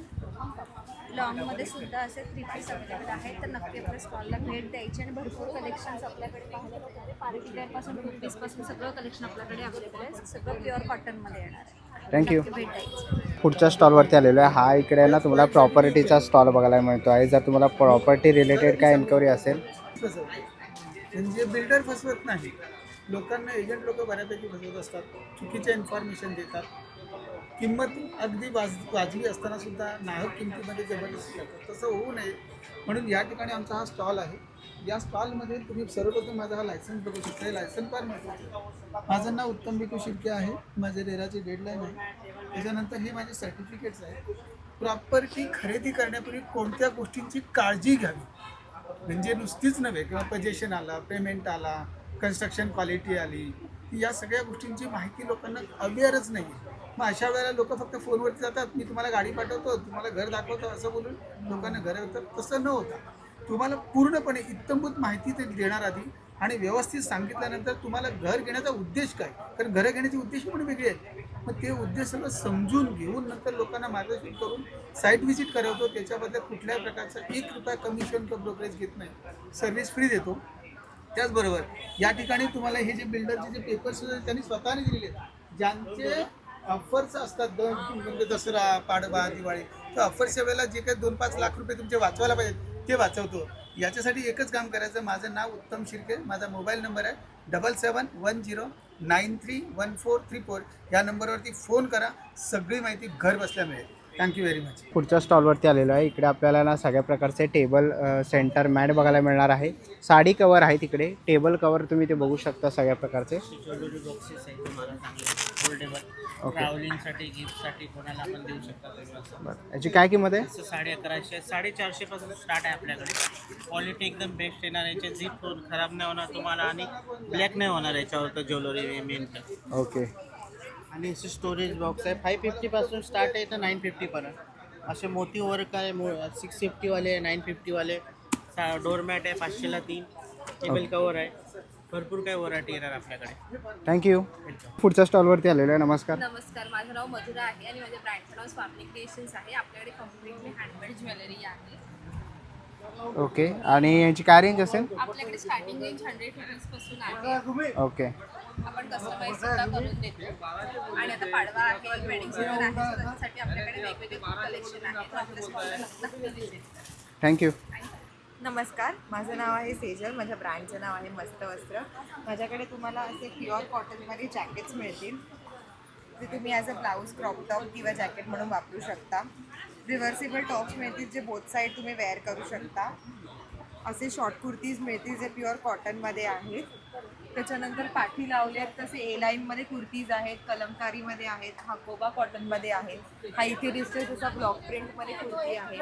लॉंगमध्ये सुद्धा असे 3 पीस अवेलेबल आहेत. तर नक्की आपल्या स्टॉलला भेट द्यायची आणि भरपूर कलेक्शन्स आपल्याकडे पाहायला मिळणार आहे. पार्टी वेअरपासून 2 पीसपासून सगळं कलेक्शन आपल्याकडे अवेलेबल आहे. सगळं प्युअर कॉटनमध्ये येणार आहे. थँक्यू. भेट द्यायची. पुढच्या स्टॉलवरती आलेलो आहे. हा इकडे ना तुम्हाला प्रॉपर्टीचा स्टॉल बघायला मिळतो आहे. जर तुम्हाला प्रॉपर्टी रिलेटेड काय एन्क्वायरी असेल म्हणजे बिल्डर फसवत नाही, लोकांना एजंट लोक बऱ्यापैकी फसवत असतात, चुकीचे इन्फॉर्मेशन देतात, किंमत अगदी वाजवी असताना सुद्धा नाहक किमतीमध्ये जबरदस्ती करतात. तसं होऊ नये म्हणून या ठिकाणी आमचा हा स्टॉल आहे. या स्टॉलमध्ये तुम्ही सर्वप्रथम माझा हा लायसन्स बघू शकता. हे लायसन्स फार महत्त्वाचं आहे. माझं नाव उत्तम बिकू शिर्के आहे. माझे रेराची डेडलाईन आहे. त्याच्यानंतर हे माझे सर्टिफिकेट्स आहेत. प्रॉपर्टी खरेदी करण्यापूर्वी कोणत्या गोष्टींची काळजी घ्यावी, म्हणजे नुसतीच नव्हे किंवा पजेशन आला, पेमेंट आला, कन्स्ट्रक्शन क्वालिटी आली, या सगळ्या गोष्टींची माहिती लोकांना अवेअरच नाही आहे. मग अशा वेळेला लोक फक्त फोनवरती जातात, मी तुम्हाला गाडी पाठवतो, तुम्हाला घर दाखवतो असं बोलून लोकांना घर येतात. तसं न होता तुम्हाला पूर्णपणे इत्तमभूत माहिती ते देणार आधी आणि व्यवस्थित सांगितल्यानंतर तुम्हाला घर घेण्याचा उद्देश काय, कारण घरं घेण्याचे उद्देश पण वेगळे आहेत. मग ते उद्देश सगळं समजून घेऊन नंतर लोकांना मार्गदर्शन करून साईट व्हिजिट करवतो. त्याच्याबद्दल कुठल्याही प्रकारचं 1 रुपया कमिशन किंवा ब्रोकरेज घेत नाही, सर्व्हिस फ्री देतो. त्याचबरोबर या ठिकाणी तुम्हाला हे जे बिल्डरचे जे पेपर्स त्यांनी स्वतःने दिलेले आहेत, ज्यांचे ऑफर्स असतात म्हणजे दसरा, पाडवा, दिवाळी, त्या ऑफर्सच्या वेळेला जे काही 2-5 लाख रुपये तुमचे वाचवायला पाहिजेत ते वाचवतो. याच्यासाठी एकच काम करायचं. माझं नाव उत्तम शिर्के, माझा मोबाईल नंबर आहे 7710931434. या नंबरवरती फोन करा, सगळी माहिती घर बसल्या मिळेल. Thank you very much. पुढच्या स्टॉलवरती आलेलो आहे. इकडे आपल्याला ना सगळ्या प्रकारचे टेबल सेंटर मॅट बघायला मिळणार आहे. साडी कवर आहे तिकडे, टेबल कवर तुम्ही ते बघू शकता सगळ्या प्रकारचे. ज्वेलरी बॉक्सेस आहे तुम्हाला चांगले फोल्डेबल, ट्रॅव्हलिंगसाठी गिफ्टसाठी कोणाला आपण देऊ शकता. बरं, याची काय किंमत आहे? 1150 450 पासून स्टार्ट आहे आपल्याकडे. क्वालिटी एकदम बेस्ट येणार. याचे झिप खराब नाही होणार तुम्हाला आणि ब्लॅक नाही होणार याच्यावर. तर ज्वेलरी मेन ओके. आणि असे स्टोरेज बॉक्स आहे 550 पासून स्टार्ट आहे तर 950 पर्यंत. असे मोठी वर्क आहे 650 वाले, 950 वाले. डोरमॅट आहे 500ला 3. टेबल कवर आहे. भरपूर काही व्हरायटी येणार आपल्याकडे. थँक्यू. पुढच्या स्टॉलवरती आलेलो आहे. नमस्कार. नमस्कार, माझं नाव मधुरा आहे आणि माझ्या ब्रँडचं नाव स्वामी क्रिएशन्स आहे. आपल्याकडे कम्प्लिटली हँडमेड ज्वेलरी आहे. ओके, आणि याची काय रेंज असेल? आपल्याकडे स्टार्टिंग रेंज 100 रुपीजपासून आहे. ओके. आपण कस्टमाइज सुद्धा करून देतो. आणि आता पाडवा आहे, वेडिंग सीझन आहे, त्यासाठी आपल्याकडे वेगवेगळे कलेक्शन आहे. थँक्यू. नमस्कार, माझं नाव आहे सेजल. माझ्या ब्रँडचं नाव आहे मस्त वस्त्र. माझ्याकडे तुम्हाला असे प्युअर कॉटनमध्ये जॅकेट्स मिळतील जे तुम्ही as a blouse, crop top किंवा जॅकेट म्हणून वापरू शकता. रिव्हर्सिबल टॉप्स मिळतील जे बोथ साईड तुम्ही वेअर करू शकता. असे शॉर्ट कुर्तीज मिळतील जे प्युअर कॉटनमध्ये आहेत. त्याच्यानंतर पाठी लावले आहेत तसे ए लाईनमध्ये कुर्तीज आहेत, कलमकारीमध्ये आहेत, हाकोबा कॉटनमध्ये आहेत, हा इथे दिसतोय तसा ब्लॉक प्रिंटमध्ये कुर्ती आहे.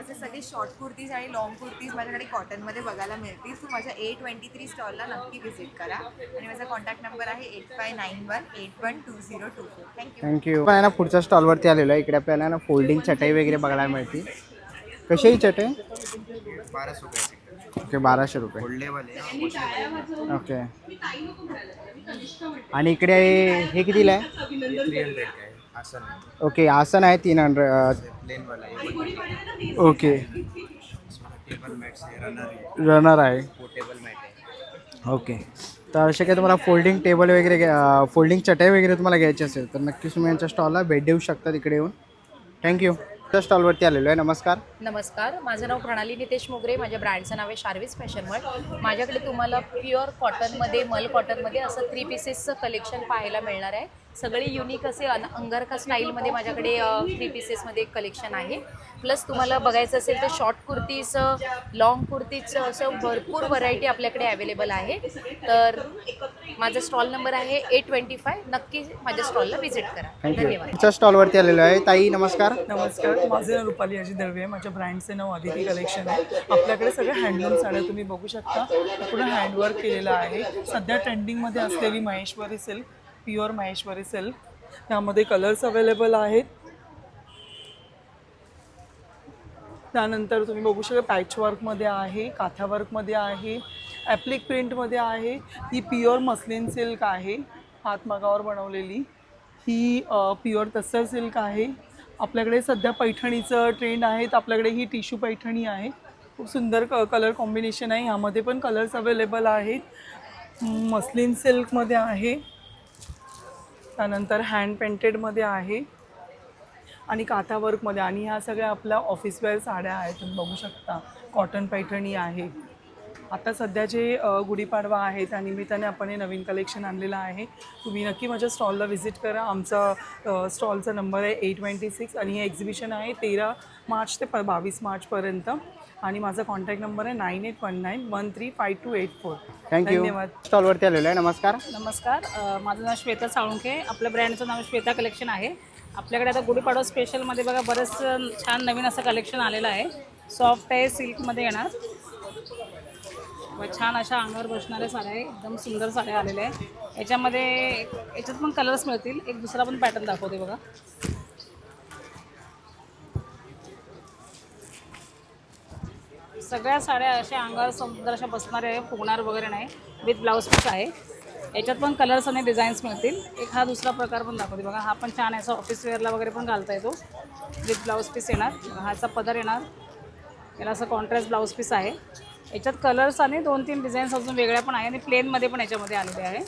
असे सगळे शॉर्ट कुर्तीज आणि लॉंग कुर्तीज माझ्याकडे कॉटनमध्ये बघायला मिळतील. सो माझ्या A23 स्टॉलला नक्की व्हिजिट करा आणि माझा कॉन्टॅक्ट नंबर आहे 8591812024. थँक्यू. थँक्यू. पण आहे ना पुढच्या स्टॉलवरती आलेलो आहे. इकडे आपल्याला ना फोल्डिंग चटई वगैरे बघायला मिळते. कशी ही चटई? 1200 रुपये. ओके, 1200 रुपये. ओके. आणि इकडे हे कितीला आहे? 300 आहे. आसन आहे. ओके, आसन आहे 300. प्लेनवाला आहे. ओके. टेबल मॅट्स आहे, रनर आहे. पोर्टेबल मॅट आहे. ओके. तर असे काही तुम्हाला फोल्डिंग टेबल वगैरे फोल्डिंग चटई वगैरे तुम्हाला घ्यायची असेल तर नक्कीच तुम्ही यांच्या स्टॉलला भेट देऊ शकता तिकडे येऊन. थँक्यू. त्या स्टॉलवरती आलेलो आहे. नमस्कार. नमस्कार, माझं नाव प्रणाली नितेश मोगरे. माझ्या ब्रँडचं नाव आहे शार्विस फॅशन वर्ल्ड. माझ्याकडे तुम्हाला प्युअर कॉटनमध्ये, मल कॉटनमध्ये असं 3 पीसेसचं कलेक्शन पाहायला मिळणार आहे. सगळे युनिक असे अंगरखा स्टाईलमध्ये माझ्याकडे 3 पीसेसमध्ये कलेक्शन आहे. प्लस तुम्हाला बघायचं असेल तर शॉर्ट कुर्तीचं, लॉंग कुर्तीचं असं भरपूर व्हरायटी आपल्याकडे अवेलेबल आहे. तर माझा स्टॉल नंबर आहे 825. नक्की माझ्या स्टॉलला व्हिजिट करा. थँक्यू. धन्यवाद. तुमच्या स्टॉलवरती आलेलो आहे. ताई नमस्कार. नमस्कार, माझे नाव रुपाली अजित दळवे आहे. माझ्या ब्रँडचे नाव अदिती कलेक्शन आहे. आपल्याकडे सगळे हँडलूम साड्या तुम्ही बघू शकता. पूर्ण हँडवर्क केलेलं आहे. सध्या ट्रेंडिंगमध्ये असलेली Maheshwari silk, pure Maheshwari silk, त्यामध्ये कलर्स अवेलेबल आहेत. त्यानंतर तुम्ही बघू शकता पॅचवर्कमध्ये आहे, काथावर्कमध्ये आहे, ॲप्लिक प्रिंटमध्ये आहे. ही प्युअर मस्लिन सिल्क आहे, हातमागावर बनवलेली. ही प्युअर तस्सर सिल्क आहे. आपल्याकडे सध्या पैठणीचं ट्रेंड आहे, तर आपल्याकडे ही टिश्यू पैठणी आहे. खूप सुंदर कलर कॉम्बिनेशन आहे. ह्यामध्ये पण कलर्स अवेलेबल आहेत. मस्लिन सिल्कमध्ये आहे, त्यानंतर हँड पेंटेडमध्ये आहे आणि काथावर्कमध्ये. आणि ह्या सगळ्या आपल्या ऑफिसवेअर साड्या आहेत, तुम्ही बघू शकता. कॉटन पैठणी आहे. आता सध्या जे गुढीपाडवा आहे त्या निमित्ताने आपण हे नवीन कलेक्शन आणलेलं आहे. तुम्ही नक्की माझ्या स्टॉलला व्हिजिट करा. आमचा स्टॉलचा नंबर आहे 826 आणि हे एक्झिबिशन आहे 13 मार्च ते 22 मार्चपर्यंत. आणि माझा कॉन्टॅक्ट नंबर आहे 9819135284. थँक्यू. धन्यवाद. स्टॉलवरती आलेलो आहे. नमस्कार. नमस्कार, माझं नाव श्वेता साळुंखे. आपल्या ब्रँडचं नाव श्वेता कलेक्शन आहे. आपल्याकडे आता गुढीपाडवा स्पेशलमध्ये बघा बरंच छान नवीन असं कलेक्शन आलेलं आहे. सॉफ्ट आहे, सिल्कमध्ये येणार. छान अशा अंगावर बसणाऱ्या साड्या आहे, एकदम सुंदर साड्या आलेल्या आहे. याच्यात पण कलर्स मिळतील. एक दुसरा पण पॅटर्न दाखवते बघा. सगळ्या साड्या अशा अंगावर सुंदर अशा बसणाऱ्या आहे, फुगणार वगैरे नाही. विथ ब्लाऊज पीस आहे. याच्यात पण कलर्स आणि डिझाईन्स मिळतील. एक हा दुसरा प्रकार पण दाखवते बघा. हा पण छान आहे, असा ऑफिस वेअरला वगैरे पण घालता येतो. विथ ब्लाऊज पीस येणार. हाचा पदर येणार. याला असं कॉन्ट्रास्ट ब्लाऊज पीस आहे. याच्यात कलर्स आणि 2-3 डिझाईन्स अजून वेगळ्या पण आहे आणि प्लेनमध्ये पण याच्यामध्ये आलेले आहे.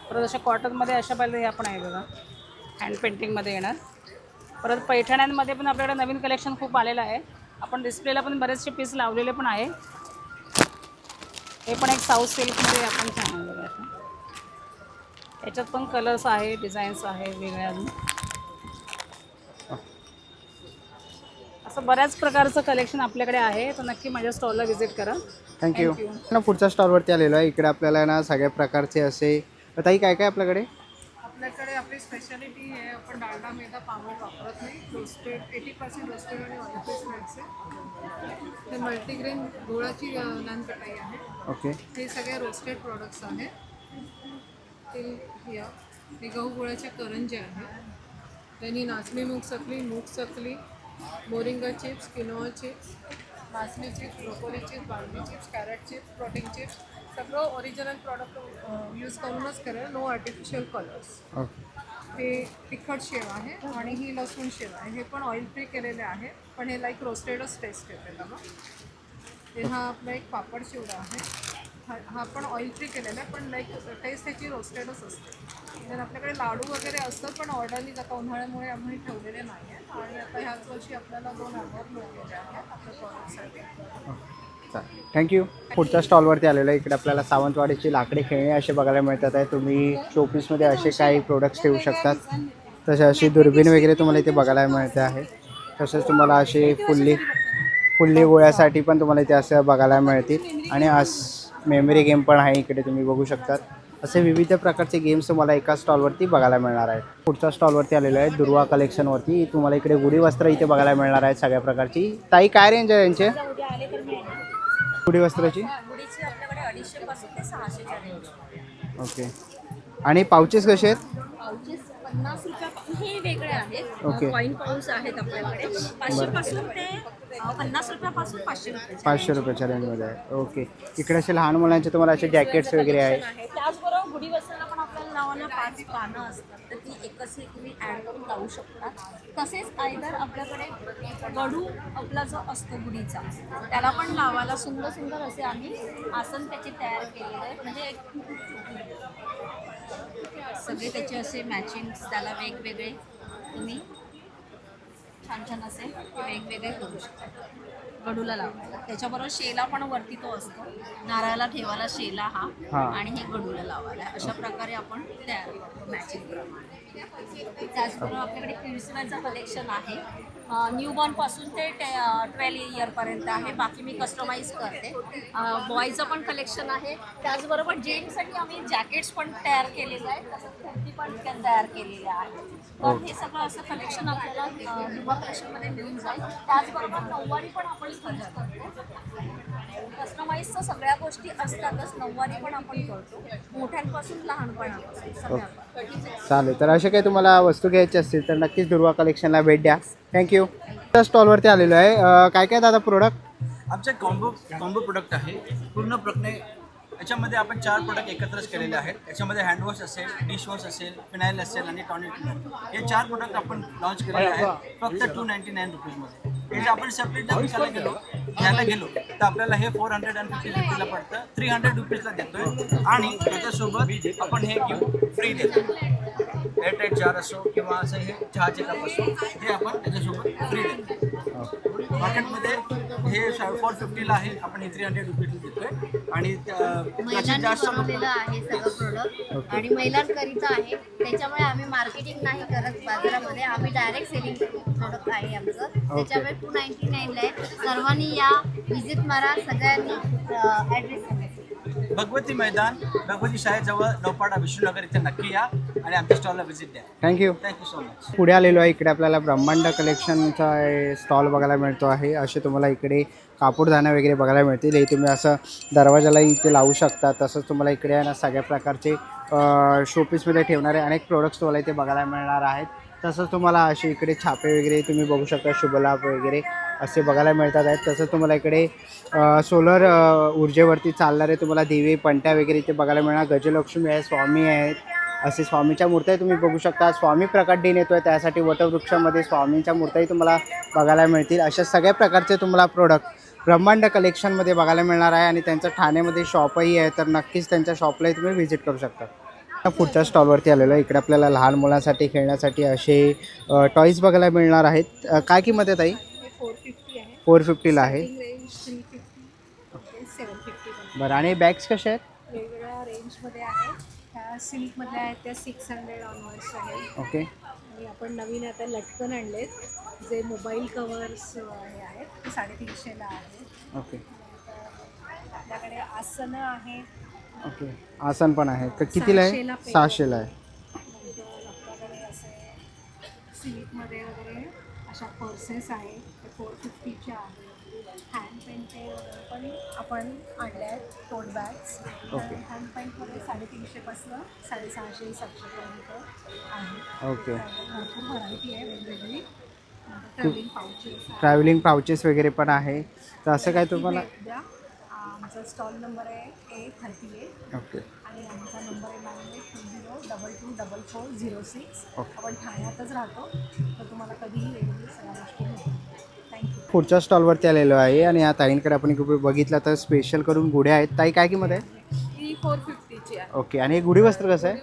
परत अशा कॉटनमध्ये अशा पाहिजे ह्या पण आहे बघा, हँड पेंटिंगमध्ये येणार. परत पैठण्यांमध्ये पण आपल्याकडे नवीन कलेक्शन खूप आलेलं आहे. आपण डिस्प्लेला पण बरेचसे पीस लावलेले पण आहे. हे पण एक साऊथ सिल्कमध्ये आपण छान आहे बघा. याच्यात पण कलर्स आहे, डिझाईन्स आहे वेगळे अजून. असं बऱ्याच प्रकारचं कलेक्शन आपल्याकडे आहे. तर नक्की माझ्या स्टॉलला व्हिजिट करा. थँक्यू. ना पुढच्या स्टॉलवरती आलेलो आहे. इकडे आपल्याला ना सगळ्या प्रकारचे असे ताई काय काय आपल्याकडे? आपल्याकडे आपली स्पेशालिटी आहे, आपण डालडा मैदा पामोड वापरत नाही. रोस्टेड 80% रोस्टेड आणि ऑलिव्ह स्नॅक्स आहे. ते मल्टीग्रेन गुळाची नान कटाई आहे. ओके. हे सगळे रोस्टेड प्रोडक्ट्स आहेत. हे गहू गुळाच्या करंज्या आहेत. त्यांनी नाचणी मूग चकली, मोरिंगा चिप्स, किनोआ चिप्स, नाचणी chips, broccoli chips, barley chips, carrot chips, protein chips, सगळं ओरिजिनल प्रॉडक्ट यूज करूनच करेल. No artificial colours. हे तिखट शेव आहे आणि ही लसूण शेव आहे. हे पण ऑइल फ्री केलेले आहे, पण हे लाईक रोस्टेडच टेस्ट येते त्याला. हे हा आपला एक पापड चिवडा आहे. हा पण ऑइल फ्री केलेला आहे, पण लाईक टेस्ट त्याची रोस्टेडच असते. तर आपल्याकडे लाडू वगैरे असतात, पण ऑर्डरनीच आता उन्हाळ्यामुळे आम्ही ठेवलेले नाही आहेत. आणि आता ह्याच वर्षी आपल्याला 2 ऑर्डर मिळालेले आहेत आपल्या प्रॉडक्टसाठी. चालेल, थँक्यू. पुढच्या स्टॉलवरती आलेलो आहे. इकडे आपल्याला सावंतवाडीची लाकडी खेळणी असे बघायला मिळतात आहे. तुम्ही शोपीसमध्ये असे काही प्रोडक्ट्स ठेवू शकतात. तसे अशी दुर्बीण वगैरे तुम्हाला इथे बघायला मिळते आहे. तसेच तुम्हाला असे फुल्ली गोळ्यासाठी पण तुम्हाला इथे असं बघायला मिळतील. आणि मेमरी गेम पण आहे इकडे तुम्ही बघू शकतात. असे विविध प्रकारचे गेम्स तुम्हाला एका स्टॉलवरती बघायला मिळणार आहेत. पुढच्या स्टॉलवरती आलेलो आहे दुर्वा कलेक्शनवरती. तुम्हाला इकडे गुढी वस्त्र इथे बघायला मिळणार आहेत सगळ्या प्रकारची. ताई काय रेंज आहे यांचे गुढी वस्त्राची? गुढीची आपल्याकडे 250 पासून ते 600च्या रेंज. ओके. आणि पाउचेस कसे आहेत? पाउचेस 50 रुपयापासून हे वेगळे आहेत. ओके. कॉईन पाऊच आहेत आपल्याकडे 500 पासून ते 50 रुपयापासून 500 रुपये. 500 रुपयाच्या रेंजमध्ये आहे. ओके. इकडे असे लहान मुलांचे तुम्हाला असे जॅकेट्स वगैरे आहेत. त्याचबरोबर गुढी वस्त्राला पण आपल्याला लावायला 5 पानं असतात, तर ती एकच हे तुम्ही ॲड करून लावू शकता. तसेच आयदर आपल्याकडे गडू आपला जो असतो गुढीचा, त्याला पण लावायला सुंदर सुंदर असे आम्ही आसन त्याचे तयार केलेले आहेत. म्हणजे सगळे त्याचे असे मॅचिंग, त्याला वेगवेगळे तुम्ही छान छान असे वेगवेगळे करू शकता गडूला लावायला. त्याच्याबरोबर शेला पण वरती तो असतो, नारळाला ठेवायला शेला हा, आणि हे गडूला लावायला. अशा प्रकारे आपण तयार करतो मॅचिंग प्रमाणे. त्याचबरोबर आपल्याकडे किड्सवेअरचं कलेक्शन आहे. न्यूबॉर्न पासून ते 12 इयरपर्यंत आहे. बाकी मी कस्टमाइज करते. बॉयचं पण कलेक्शन आहे. त्याचबरोबर जेंट्ससाठी आम्ही जॅकेट्स पण तयार केलेले आहेत, तसंच कुर्ती पण तयार केलेल्या आहेत. तर हे सगळं असं कलेक्शन आपल्याला युवा कलेक्शनमध्ये मिळून जाईल. त्याचबरोबर नऊवारी पण आपण खर्च करतो. कस्टमाइजचं सगळ्या गोष्टी असतातच, नऊवारी पण आपण करतो, मोठ्यांपासून लहानपणापासून सगळ्या. चालेल. तर असे काही तुम्हाला वस्तू घ्यायची असतील तर नक्कीच दुर्वा कलेक्शनला भेट द्या. थँक्यू. त्या स्टॉलवरती आलेलो आहे. काय काय दादा प्रोडक्ट? आमचे कॉम्बो प्रोडक्ट आहे पूर्णपणे. याच्यामध्ये आपण 4 प्रोडक्ट एकत्रच केलेले आहेत. याच्यामध्ये हँडवॉश असेल, डिशवॉश असेल, फिनाईल असेल आणि टॉनिक. हे 4 प्रोडक्ट आपण लॉन्च केलेले आहेत फक्त 299 रुपीजमध्ये. हे जे आपण सेपरेट घ्यायला गेलो तर आपल्याला हे 450 रुपीजला पडतं, 300 रुपीजला देतोय. आणि त्याच्यासोबत आपण हे गिफ्ट फ्री देतो. एअरटाईट जार असो किंवा असं हे चहाचे कप असो, हे आपण त्याच्यासोबत फ्री देतो. मार्केटमध्ये हे 450ला आहे, आपण हे 300 रुपीजला देतोय. आणि महिलांनी बनवलेलं आहे सगळं प्रोडक्ट, आणि महिलांकरिता आहे. त्याच्यामुळे आम्ही मार्केटिंग नाही करत बाजारामध्ये, आम्ही डायरेक्ट सेलिंग प्रोडक्ट आहे आमचं. त्याच्यामुळे 299ला आहे. सर्वांनी या, व्हिजिट मारा सगळ्यांनी. ॲड्रेस भगवती मैदान, भगवती शाळेजवळ नौपाडा विष्णुनगर इथे नक्की या आणि आमच्या स्टॉलला व्हिजिट द्या. Thank you so much. पुढे आलेलो आहे. इकडे आपल्याला ब्रह्मांड कलेक्शनचा स्टॉल बघायला मिळतो आहे. असे तुम्हाला इकडे कापूरदाना वगैरे बघायला मिळतील. हे तुम्ही असं दरवाजाला इथे लावू शकता. तसंच तुम्हाला इकडे आहे ना सगळ्या प्रकारचे शोपीसमध्ये ठेवणारे अनेक प्रोडक्ट्स तुम्हाला इथे बघायला मिळणार आहेत. तसंच तुम्हाला असे इकडे छापे वगैरे तुम्ही बघू शकता, शुभलाभ वगैरे असे बघायला मिळतात आहेत. तसंच तुम्हाला इकडे सोलर ऊर्जेवरती चालणारे तुम्हाला दिवे, पंट्या वगैरे इथे बघायला मिळणार. गजलक्ष्मी आहे, स्वामी आहेत, असे स्वामीच्या मूर्त्या तुम्ही बघू शकता. स्वामी प्रकट दिन येतो आहे, त्यासाठी वटवृक्षामध्ये स्वामींच्या मूर्त्याही तुम्हाला बघायला मिळतील. अशा सगळ्या प्रकारचे तुम्हाला प्रोडक्ट ब्रह्मांड कलेक्शनमध्ये बघायला मिळणार आहे. आणि त्यांचं ठाण्यामध्ये शॉपही आहे, तर नक्कीच त्यांच्या शॉपलाही तुम्ही व्हिजिट करू शकता. पुढच्या स्टॉलवरती आलेलो आहे. इकडे आपल्याला लहान मुलांसाठी खेळण्यासाठी असे टॉईज बघायला मिळणार आहेत. काय किंमत आहे ताई? 450 आहे. 450ला आहे. रेंज 350 750. बरं. आणि बॅग्स कशा आहेत? वेगवेगळ्या रेंजमध्ये आहे. त्या सिल्कमधल्या आहेत, त्या 600 ऑनवर्ड्स आहेत. ओके. आणि आपण नवीन आता लटकन आणलेत, जे मोबाईल कवर्स हे आहेत, ते 350ला आहेत. ओके. आपल्याकडे आसनं आहेत. ओके. आसन पण आहे. तर कितीला आहे? 600ला आहे. आपल्याकडे असे सिल्कमध्ये वगैरे अशा पर्सेस आहेत, ते 450च्या आहेत. हँड पेंटचे पण आपण आणले आहेत टोट बॅग्स. ओके. हँड पेंटमध्ये 350 पासून 650 700पर्यंत आहे. ओके. भरपूर व्हरायटी आहे वेगवेगळी. ट्रॅव्हलिंग पाउचेस, ट्रॅव्हलिंग पाउचेस वगैरे पण आहे. तर असं काय तुम्हाला? आमचा स्टॉल नंबर आहे A38. ओके. आणि आमचा नंबर आहे 9820224406. ओके. आपण ठाण्यातच राहतो, तर तुम्हाला कधीही वेगवेगळी सगळ्या गोष्टी मिळतील. पुढच्या स्टॉलवरती आलेलो आहे आणि या ताईंकडे आपण एक बघितलं तर स्पेशल करून गुढ्या आहेत. ताई काय किंमत आहे? ही 450ची आहे. ओके. आणि हे गुढी वस्त्र कसं आहे?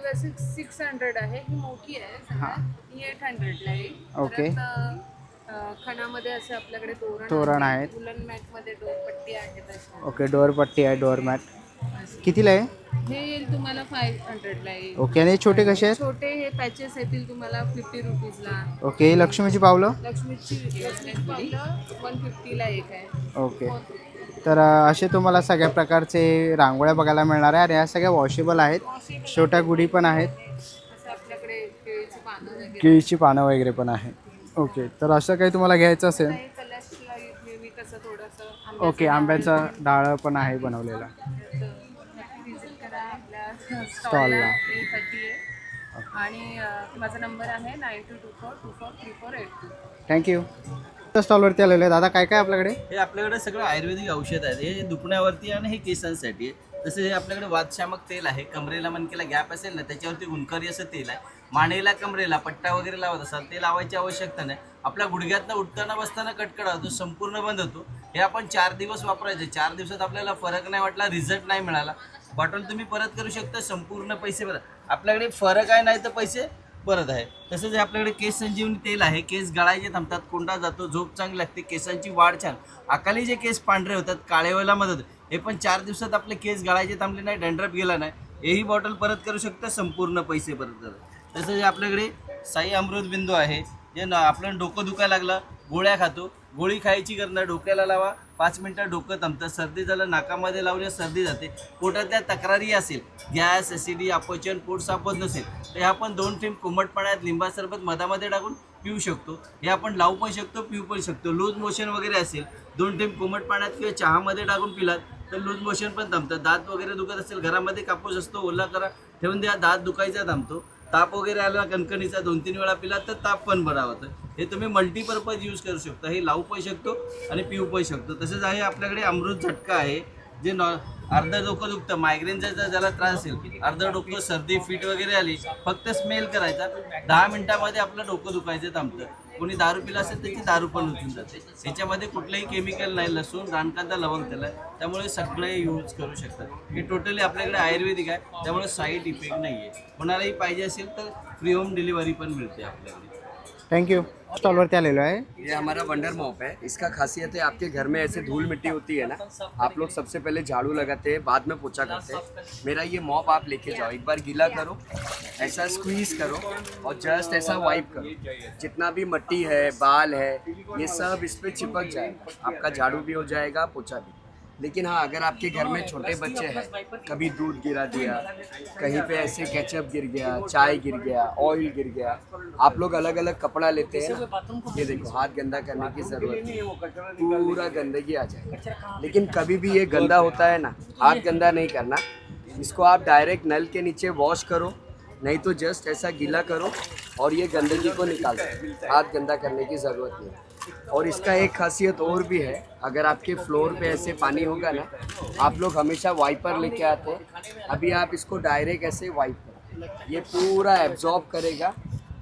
600 आहे. ही मोठी आहे सगळ्यात. ही 800ला आहे. ओके. परत, खणामध्ये असे आपल्याकडे तोरण आहेत. वुलन मॅट मध्ये डोरपट्टी आहे तशी. ओके. डोरपट्टी आहे, डोरमॅट कितीला आहे? हे येईल तुम्हाला 500ला येईल. ओके. आणि हे छोटे कसे आहेत? छोटे हे पॅचेस येतील तुम्हाला 50 रुपीजला. ओके. लक्ष्मीची पावलं? लक्ष्मीची पावलं 150ला एक आहे. ओके. तर असे तुम्हाला सगळ्या प्रकारचे रांगोळ्या बघायला मिळणार आहे आणि ह्या सगळ्या वॉशेबल आहेत. छोट्या गुढी पण आहेत, असं आपल्याकडे केळीची पानं वगैरे. केळीची पानं वगैरे पण आहे. ओके. तर असं काही तुम्हाला घ्यायचं असेल. कलशला नेहमी कसं थोडंसं ओके. आंब्याचा डाळ पण आहे बनवलेला विजिट करा आपल्या स्टॉलला. साठी आहे. आणि माझा नंबर आहे 9224243482. थँक्यू. स्टॉलवरती आलेलो आहे दादा, काय काय आपल्याकडे? हे आपल्याकडे सगळं आयुर्वेदिक औषध आहेत. हे दुखण्यावरती आणि हे केसांसाठी आहे. तसे हे आपल्याकडे वातशामक तेल आहे. कमरेला मणकेला गॅप असेल ना त्याच्यावरती गुणकारी असं तेल आहे. मानेला कमरेला पट्टा वगैरे लावत असाल ते लावायची आवश्यकता नाही. आपल्या गुडघ्यातनं उठताना बसताना कटकट होतो, संपूर्ण बंद होतो. हे आपण 4 दिवस वापरायचे. 4 दिवसात आपल्याला फरक नाही वाटला, रिझल्ट नाही मिळाला, बॉटल तुम्ही परत करू शकता. संपूर्ण पैसे परत. आपल्याकडे फरक आहे नाही तर पैसे परत आहे. तसंच हे आपल्याकडे केस संजीवनी तेल आहे. केस गळायचे थांबतात, कोंडा जातो, झोप चांगली लागते, केसांची वाढ छान. अकाली जे केस पांढरे होतात, काळे व्हायला मदत. हे पण 4 दिवसात आपले केस गळायचे थांबले नाही, डँड्रफ गेला नाही, हेही बॉटल परत करू शकता, संपूर्ण पैसे परत करत. तसंच आपल्याकडे साई अमृत बिंदू आहे. जे आपलं डोकं दुखायला लागलं, गोळ्या खातो, गोळी खायची करणं, डोक्याला लावा, 5 मिनटं डोकं थांबतं. सर्दी झालं नाकामध्ये लावल्या सर्दी जाते. पोटातल्या तक्रारी असेल, गॅस, ॲसिडी, अपचन, पोट साफ होत नसेल तर हे आपण 2 थेंब कोमट पाण्यात लिंबा सरबत मधामध्ये टाकून पिऊ शकतो. हे आपण लावू पण शकतो, पिऊ पण शकतो. लूज मोशन वगैरे असेल 2 थेंब कोमट पाण्यात किंवा चहामध्ये टाकून पिलात तर लूज मोशन पण थांबतं. दात वगैरे दुखत असेल, घरामध्ये कापूस असतो, ओला करा, ठेवून द्या, दात दुखायचा थांबतो. ताप वगैरे आला कणकणीचा 2-3 वेळा पिला तर ताप पण बरा होतं. हे तुम्ही मल्टीपर्पज यूज करू शकता. हे लावू पण शकतो आणि पिऊ पण शकतो. तसेच आहे आपल्याकडे अमृत झटका आहे. जे अर्धं डोकं दुखतं, मायग्रेनचा ज्याला त्रास असेल, अर्धं डोकं, सर्दी, फिट वगैरे आली, फक्त स्मेल करायचा, 10 मिनिटामध्ये आपलं डोकं दुखायचं थांबतं. कोणी दारू पिला असेल त्याची दारू पण उठून जाते. ह्याच्यामध्ये कुठलंही केमिकल नाही, लसूण, रानकांदा, लवंग तेल आहे, त्यामुळे सगळे यूज करू शकतात. हे टोटली आपल्याकडे आयुर्वेदिक आहे, त्यामुळे साईड इफेक्ट नाही आहे. कोणालाही पाहिजे असेल तर फ्री होम डिलिव्हरी पण मिळते आपल्याकडे. थँक्यू. स्टॉलवरती आलेलो आहे. ये हमारा वंडर मॉप है. इसका खासियत है आपके घर में ऐसे धूल मिट्टी होती है ना, आप लोग सबसे पहले झाड़ू लगाते हैं, बाद में पोछा करते हैं. मेरा ये मॉप आप लेके जाओ, एक बार गीला करो, ऐसा स्क्वीज करो और जस्ट ऐसा वाइप करो. जितना भी मिट्टी है, बाल है, ये सब इस पर चिपक जाएगा. आपका झाड़ू भी हो जाएगा, पोछा भी. लेकिन हाँ, अगर आपके घर में छोटे बच्चे हैं, कभी दूध गिरा दिया, कहीं पे ऐसे केचप गिर गया, चाय गिर गया, ऑयल गिर गया, आप लोग अलग अलग कपड़ा लेते हैं ना, ये देखो हाथ गंदा करने की ज़रूरत नहीं, पूरा गंदगी आ जाएगा. लेकिन कभी भी ये गंदा होता है ना, हाथ गंदा नहीं करना. इसको आप डायरेक्ट नल के नीचे वॉश करो, नहीं तो जस्ट ऐसा गीला करो और ये गंदगी को निकाल दो. हाथ गंदा करने की ज़रूरत नहीं. और इसका एक खासियत और भी है, अगर आपके फ्लोर पे ऐसे पानी होगा ना, आप लोग हमेशा वाइपर लेके आते हैं. अभी आप इसको डायरेक्ट ऐसे वाइप करो, ये पूरा एब्जॉर्ब करेगा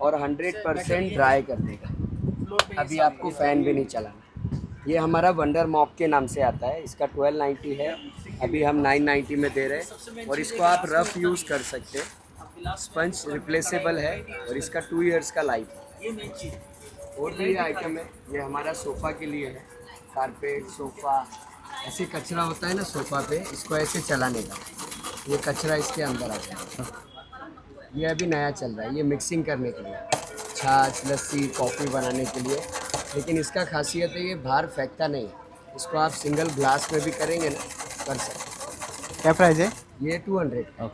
और 100% ड्राई कर देगा. अभी आपको फ़ैन भी नहीं चलाना. ये हमारा वंडर मॉप के नाम से आता है. इसका 1290 है, अभी हम 990 में दे रहे हैं. और इसको आप रफ़ यूज़ कर सकते हैं. स्पंज रिप्लेसेबल है और इसका 2 इयर्स का लाइफ है. और भी ये आइटम है, ये हमारा सोफ़ा के लिए है. कारपेट, सोफ़ा, ऐसे कचरा होता है ना सोफ़ा पे, इसको ऐसे चलाने का, ये कचरा इसके अंदर आता है. ये अभी नया चल रहा है, ये मिक्सिंग करने के लिए, छाछ, लस्सी, कॉफ़ी बनाने के लिए. लेकिन इसका खासियत है ये बाहर फेंकता नहीं है. इसको आप सिंगल ग्लास में भी करेंगे ना, कर सकते. क्या प्राइस आहे? ये 200.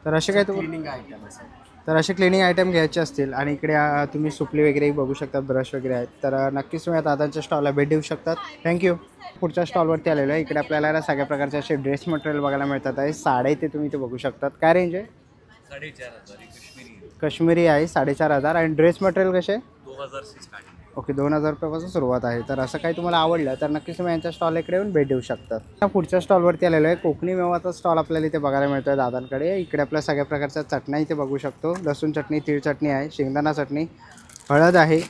तर असे काय क्लिनिंग आइटम है सर. तर असे क्लिनिंग आयटम घ्यायचे असतील आणि इकडे तुम्ही सुपली वगैरेही बघू शकता, ब्रश वगैरे आहेत, तर नक्कीच तुम्ही दादांच्या स्टॉलला भेट देऊ शकतात. थँक्यू. पुढच्या स्टॉलवरती आलेलो आहे. इकडे आपल्याला सगळ्या प्रकारचे असे ड्रेस मटेरियल बघायला मिळतात आहे. साडे ते तुम्ही ते बघू शकतात. काय रेंज आहे? 4,500 काश्मीरी आहे 4,500. आणि ड्रेस मटेरियल कसे? 2000 से स्टार्टिंग. ओके, 2000 रुपयापासून सुरुवात आहे. तर असं काही तुम्हाला आवडलं तर नक्कीच तुम्ही यांच्या स्टॉल इकडे येऊन भेट देऊ शकतात. पुढच्या स्टॉलवरती आलेलो आहे. कोकणी मेवाचा स्टॉल आपल्याला इथे बघायला मिळतो आहे दादांकडे. इकडे आपल्या सगळ्या प्रकारच्या चटण्या इथे बघू शकतो. लसूण चटणी, तीळ चटणी आहे, शेंगदाणा चटणी, हळद आहे,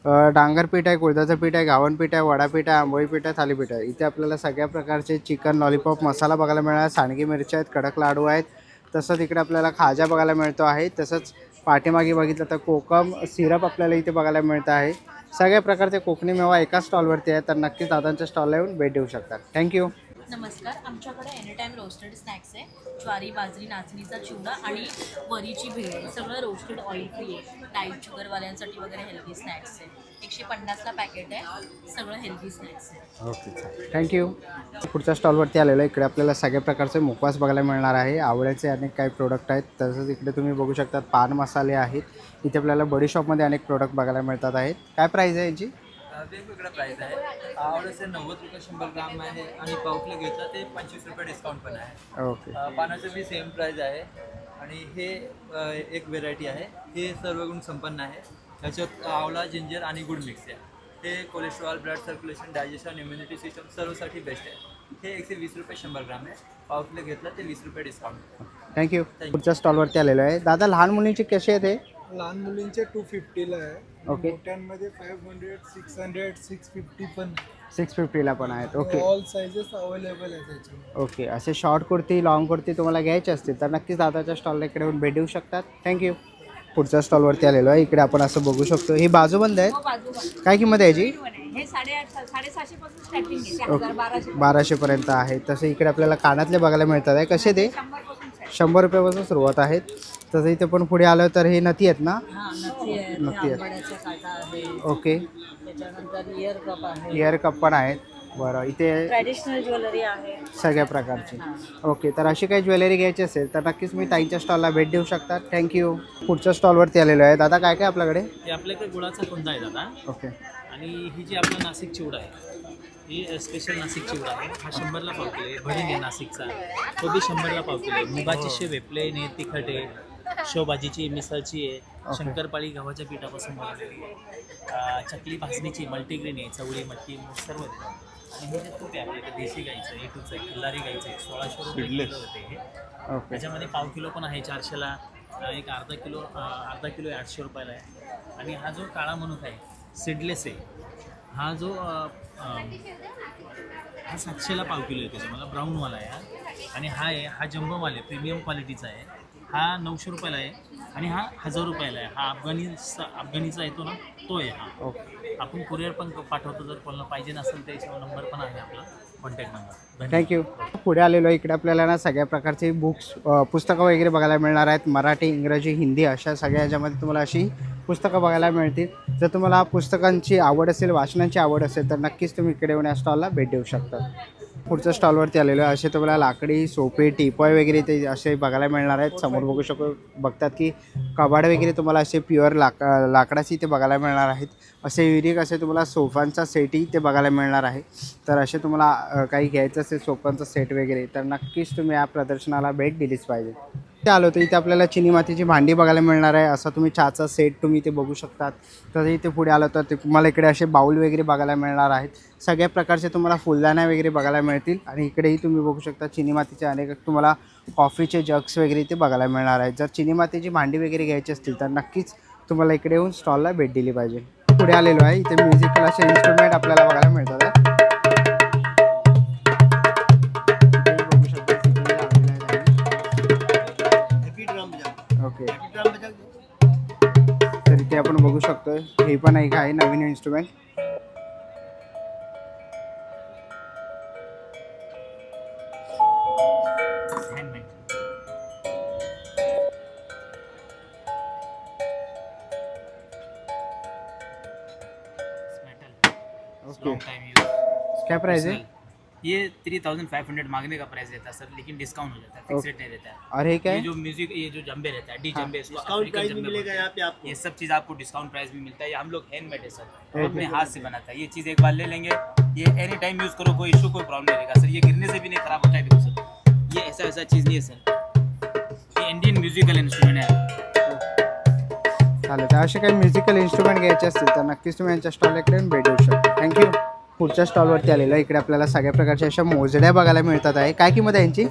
डांगर पीठ आहे, कुळथाचं पीठ आहे, घावण पीठ आहे, वडा पीठ आहे, आंबोळी पीठ आहे, थालीपीठ आहे. इथे आपल्याला सगळ्या प्रकारचे चिकन लॉलीपॉप मसाला बघायला मिळणार, सांडगी मिरच्या आहेत, कडक लाडू आहेत. तसंच इकडे आपल्याला खाजा बघायला मिळतो आहे. तसंच पाठीमागे बघितलं तर कोकम सिरप आपल्याला इथे बघायला मिळतं आहे. सगळ्या प्रकारचे कोकणी मेवा एकाच स्टॉलवरती आहे, तर नक्कीच दादांच्या स्टॉलला येऊन भेट देऊ शकतात. थँक्यू. नमस्कार, आमच्याकडे एनी टाईम रोस्टेड स्नॅक्स आहे. ज्वारी, बाजरी, नाचणीचा चिवडा आणि वरीची भेळ, सगळं रोस्टेड ऑइल फ्री आहे. डाईट शुगरवाल्यांसाठी वगैरे हेल्दी स्नॅक्स आहे. 150ला पॅकेट आहे, सगळं हेल्दी स्नॅक्स आहे. Okay, thank you. पुढच्या स्टॉलवरती आलेलो आहे. इकडे आपल्याला सगळ्या प्रकारचे मुखवास बघायला मिळणार आहे. आवळ्याचे अनेक काही प्रोडक्ट आहेत. तसंच इकडे तुम्ही बघू शकता पान मसाले आहेत. इथे आपल्याला बडीशॉपमध्ये अनेक प्रोडक्ट बघायला मिळतात आहेत. काय प्राईस आहे याची? वेगवेगळा प्राईस आहे. आवळ्याचे 90 रुपये 100 ग्राम आहे आणि पाव किलो घेतला ते 25 रुपये डिस्काउंट पण आहे. ओके. पानाचं बी सेम प्राईस आहे आणि हे एक व्हेरायटी आहे. हे सर्व गुण संपन्न आहे. त्याच्यात आवळा, जिंजर आणि गुड मिक्स आहे. हे cholesterol, blood circulation, digestion, immunity system सर्वसाठी बेस्ट आहे. हे 120 रुपये 100 ग्राम आहे. पाव किलो घेतला ते 20 रुपये डिस्काउंट. थँक्यू. पुढच्या स्टॉलवरती आलेलो आहे. दादा लहान मुलींचे कसे आहेत हे? लहान मुलींचे 250ला आहे. ओके. मोठ्यांमध्ये 500, 600, 650 पण 650ला पण आहेत. ओके. ऑल साइजेस अवेलेबल आहे त्याच्यामध्ये. ओके. असे शॉर्ट कुर्ती, लॉंग कुर्ती तुम्हाला घ्यायचे असतील तर नक्कीच दादाच्या स्टॉलला इकडे येऊन भेट देऊ शकतात. थँक्यू. पुढच्या स्टॉलवरती आलेलो आहे. इकडे आपण असं बघू शकतो. ही बाजूबंद आहेत. काय किंमत आहे याची? हे 750 पासून स्टार्टिंग आहे. ओके. 1200 पर्यंत आहे. तसं इकडे आपल्याला कानातले बघायला मिळतात आहे. कसे ते? 100 रुपयापासून सुरुवात आहेत. तसं इथे पण पुढे आलं तर हे नथी आहेत ना? नथी आहेत. ओके. त्याच्यानंतर इयर कप आहे. इयर कप पण आहेत. बरं, इथे ट्रॅडिशनल ज्वेलरी आहे सगळ्या प्रकारची. ओके, तर अशी काही ज्वेलरी घ्यायची असेल तर नक्कीच मी ताईंच्या स्टॉलला भेट देऊ शकतात. थँक्यू. पुढच्या स्टॉलवरती आलेलो आहे. दादा काय काय आपल्याकडे? हे आपल्याकडे गुळाचा कोंदा आहे दादा. ओके. आणि ही जी आपला नाशिक चिवडा आहे, ही स्पेशल नाशिक चिवडा आहे. हा 100ला पाव किलो आहे. भरीण आहे नाशिकचा, तो बी 100ला पाव किलो आहे. मुगाची शेव आहे, प्लेन आहे, तिखट आहे, शेवभाजीची, मिसळची आहे, शंकरपाळी गव्हाच्या पिठापासून बनवलेली आहे, चकली भाजणीची, मल्टीग्रेन आहे, चवळी, मटकी, सर्व आहे. आणि हे जे तूप आहे आपल्याकडे देशी गाईचं, ए टूचं आहे, खिल्लारी गाईचं आहे, 1600 रुपये किलो होते हे. त्याच्यामध्ये पाव किलो पण आहे 400ला, एक अर्धा किलो आहे 800 रुपयाला आहे. आणि हा जो काळा मनुका आहे सीडलेस आहे, हा जो हा 700ला पाव किलो आहे. त्याच्यामध्ये ब्राऊनवाला आहे हा. आणि हा जम्बोवाला आहे, प्रीमियम क्वालिटीचा आहे. हा 900 रुपयाला आहे. आणि हा 1000 रुपयाला आहे. हा अफगाणीचा येतो ना, तो आहे हा. ओके. आपण कुरिअर पण पाठवतो. जर कोणाला पाहिजे नसेल तर याच्यावर नंबर पण आहे आपला, कॉन्टॅक्ट नंबर. थँक्यू. पुढे आलेलो आहे. इकडे आपल्याला ना सगळ्या प्रकारचे बुक्स, पुस्तकं वगैरे बघायला मिळणार आहेत. मराठी, इंग्रजी, हिंदी अशा सगळ्या ह्याच्यामध्ये तुम्हाला अशी पुस्तकं बघायला मिळतील. जर तुम्हाला पुस्तकांची आवड असेल, वाचनाची आवड असेल तर नक्कीच तुम्ही इकडे येऊन या स्टॉलला भेट देऊ शकता. पुढच्या स्टॉलवरती आलेलो आहे. असे तुम्हाला लाकडी सोपे, टिपॉय वगैरे ते असे बघायला मिळणार आहेत. समोर बघतात की कबाड वगैरे तुम्हाला असे प्युअर लाकडाची ते बघायला मिळणार आहेत. असे युनिक असे तुम्हाला सोफांचा सेटही ते बघायला मिळणार आहे. तर असे तुम्हाला काही घ्यायचं असेल सोफांचा सेट वगैरे तर नक्कीच तुम्ही या प्रदर्शनाला भेट दिलीच पाहिजे. ते आलो तर इथे आपल्याला चिनी मातीची भांडी बघायला मिळणार आहे. असा तुम्ही चहाचा सेट तुम्ही इथे बघू शकतात. तर इथे पुढे आलो तर ते तुम्हाला इकडे असे बाऊल वगैरे बघायला मिळणार आहेत. सगळ्या प्रकारचे तुम्हाला फुलदाण्या वगैरे बघायला मिळतील. आणि इकडेही तुम्ही बघू शकता चिनी मातीचे अनेक तुम्हाला कॉफीचे जग्स वगैरे इथे बघायला मिळणार आहेत. जर चिनी मातीची भांडी वगैरे घ्यायची असतील तर नक्कीच तुम्हाला इकडे येऊन स्टॉलला भेट दिली पाहिजे. पुढे आलेलो आहे. इथे म्युझिकल असे इन्स्ट्रुमेंट आपल्याला बघायला मिळतात. ओके. तर इथे आपण बघू शकतो हे पण एक आहे नवीन इन्स्ट्रुमेंट. ओके. क्या प्राइस है? ये 3500 मांगने का प्राइस रहता है सर, लेकिन डिस्काउंट हो जाता है, फिक्स रेट नहीं रहता है. और ये क्या है? ये जो म्यूजिक, ये जो जंबे रहता है, डी हाँ. जंबे, इसको डिस्काउंट प्राइस भी मिलेगा यहाँ पे आपको. ये सब चीज़ आपको डिस्काउंट प्राइस भी मिलता है. ये हम लोग हैंडमेड है सर, ओके. अपने हाथ से बनाता है. ये चीज़ एक बार ले लेंगे, ये एनी टाइम यूज़ करो, कोई इशू, कोई प्रॉब्लम नहीं रहेगा सर. ये गिरने से भी नहीं खराब होता है. देखो सर, ये ऐसा चीज़ नहीं है सर. ये इंडियन म्यूजिकल इंस्ट्रूमेंट है. चालेल. तर असे काही म्युझिकल इन्स्ट्रुमेंट घ्यायचे असतील तर नक्कीच तुम्ही यांच्या स्टॉलकडे भेट देऊ शकता. थँक्यू. पुढच्या स्टॉलवरती आलेलो आहे. इकडे आपल्याला सगळ्या प्रकारच्या अशा मोजड्या बघायला मिळतात आहे. काय किंमत आहे यांची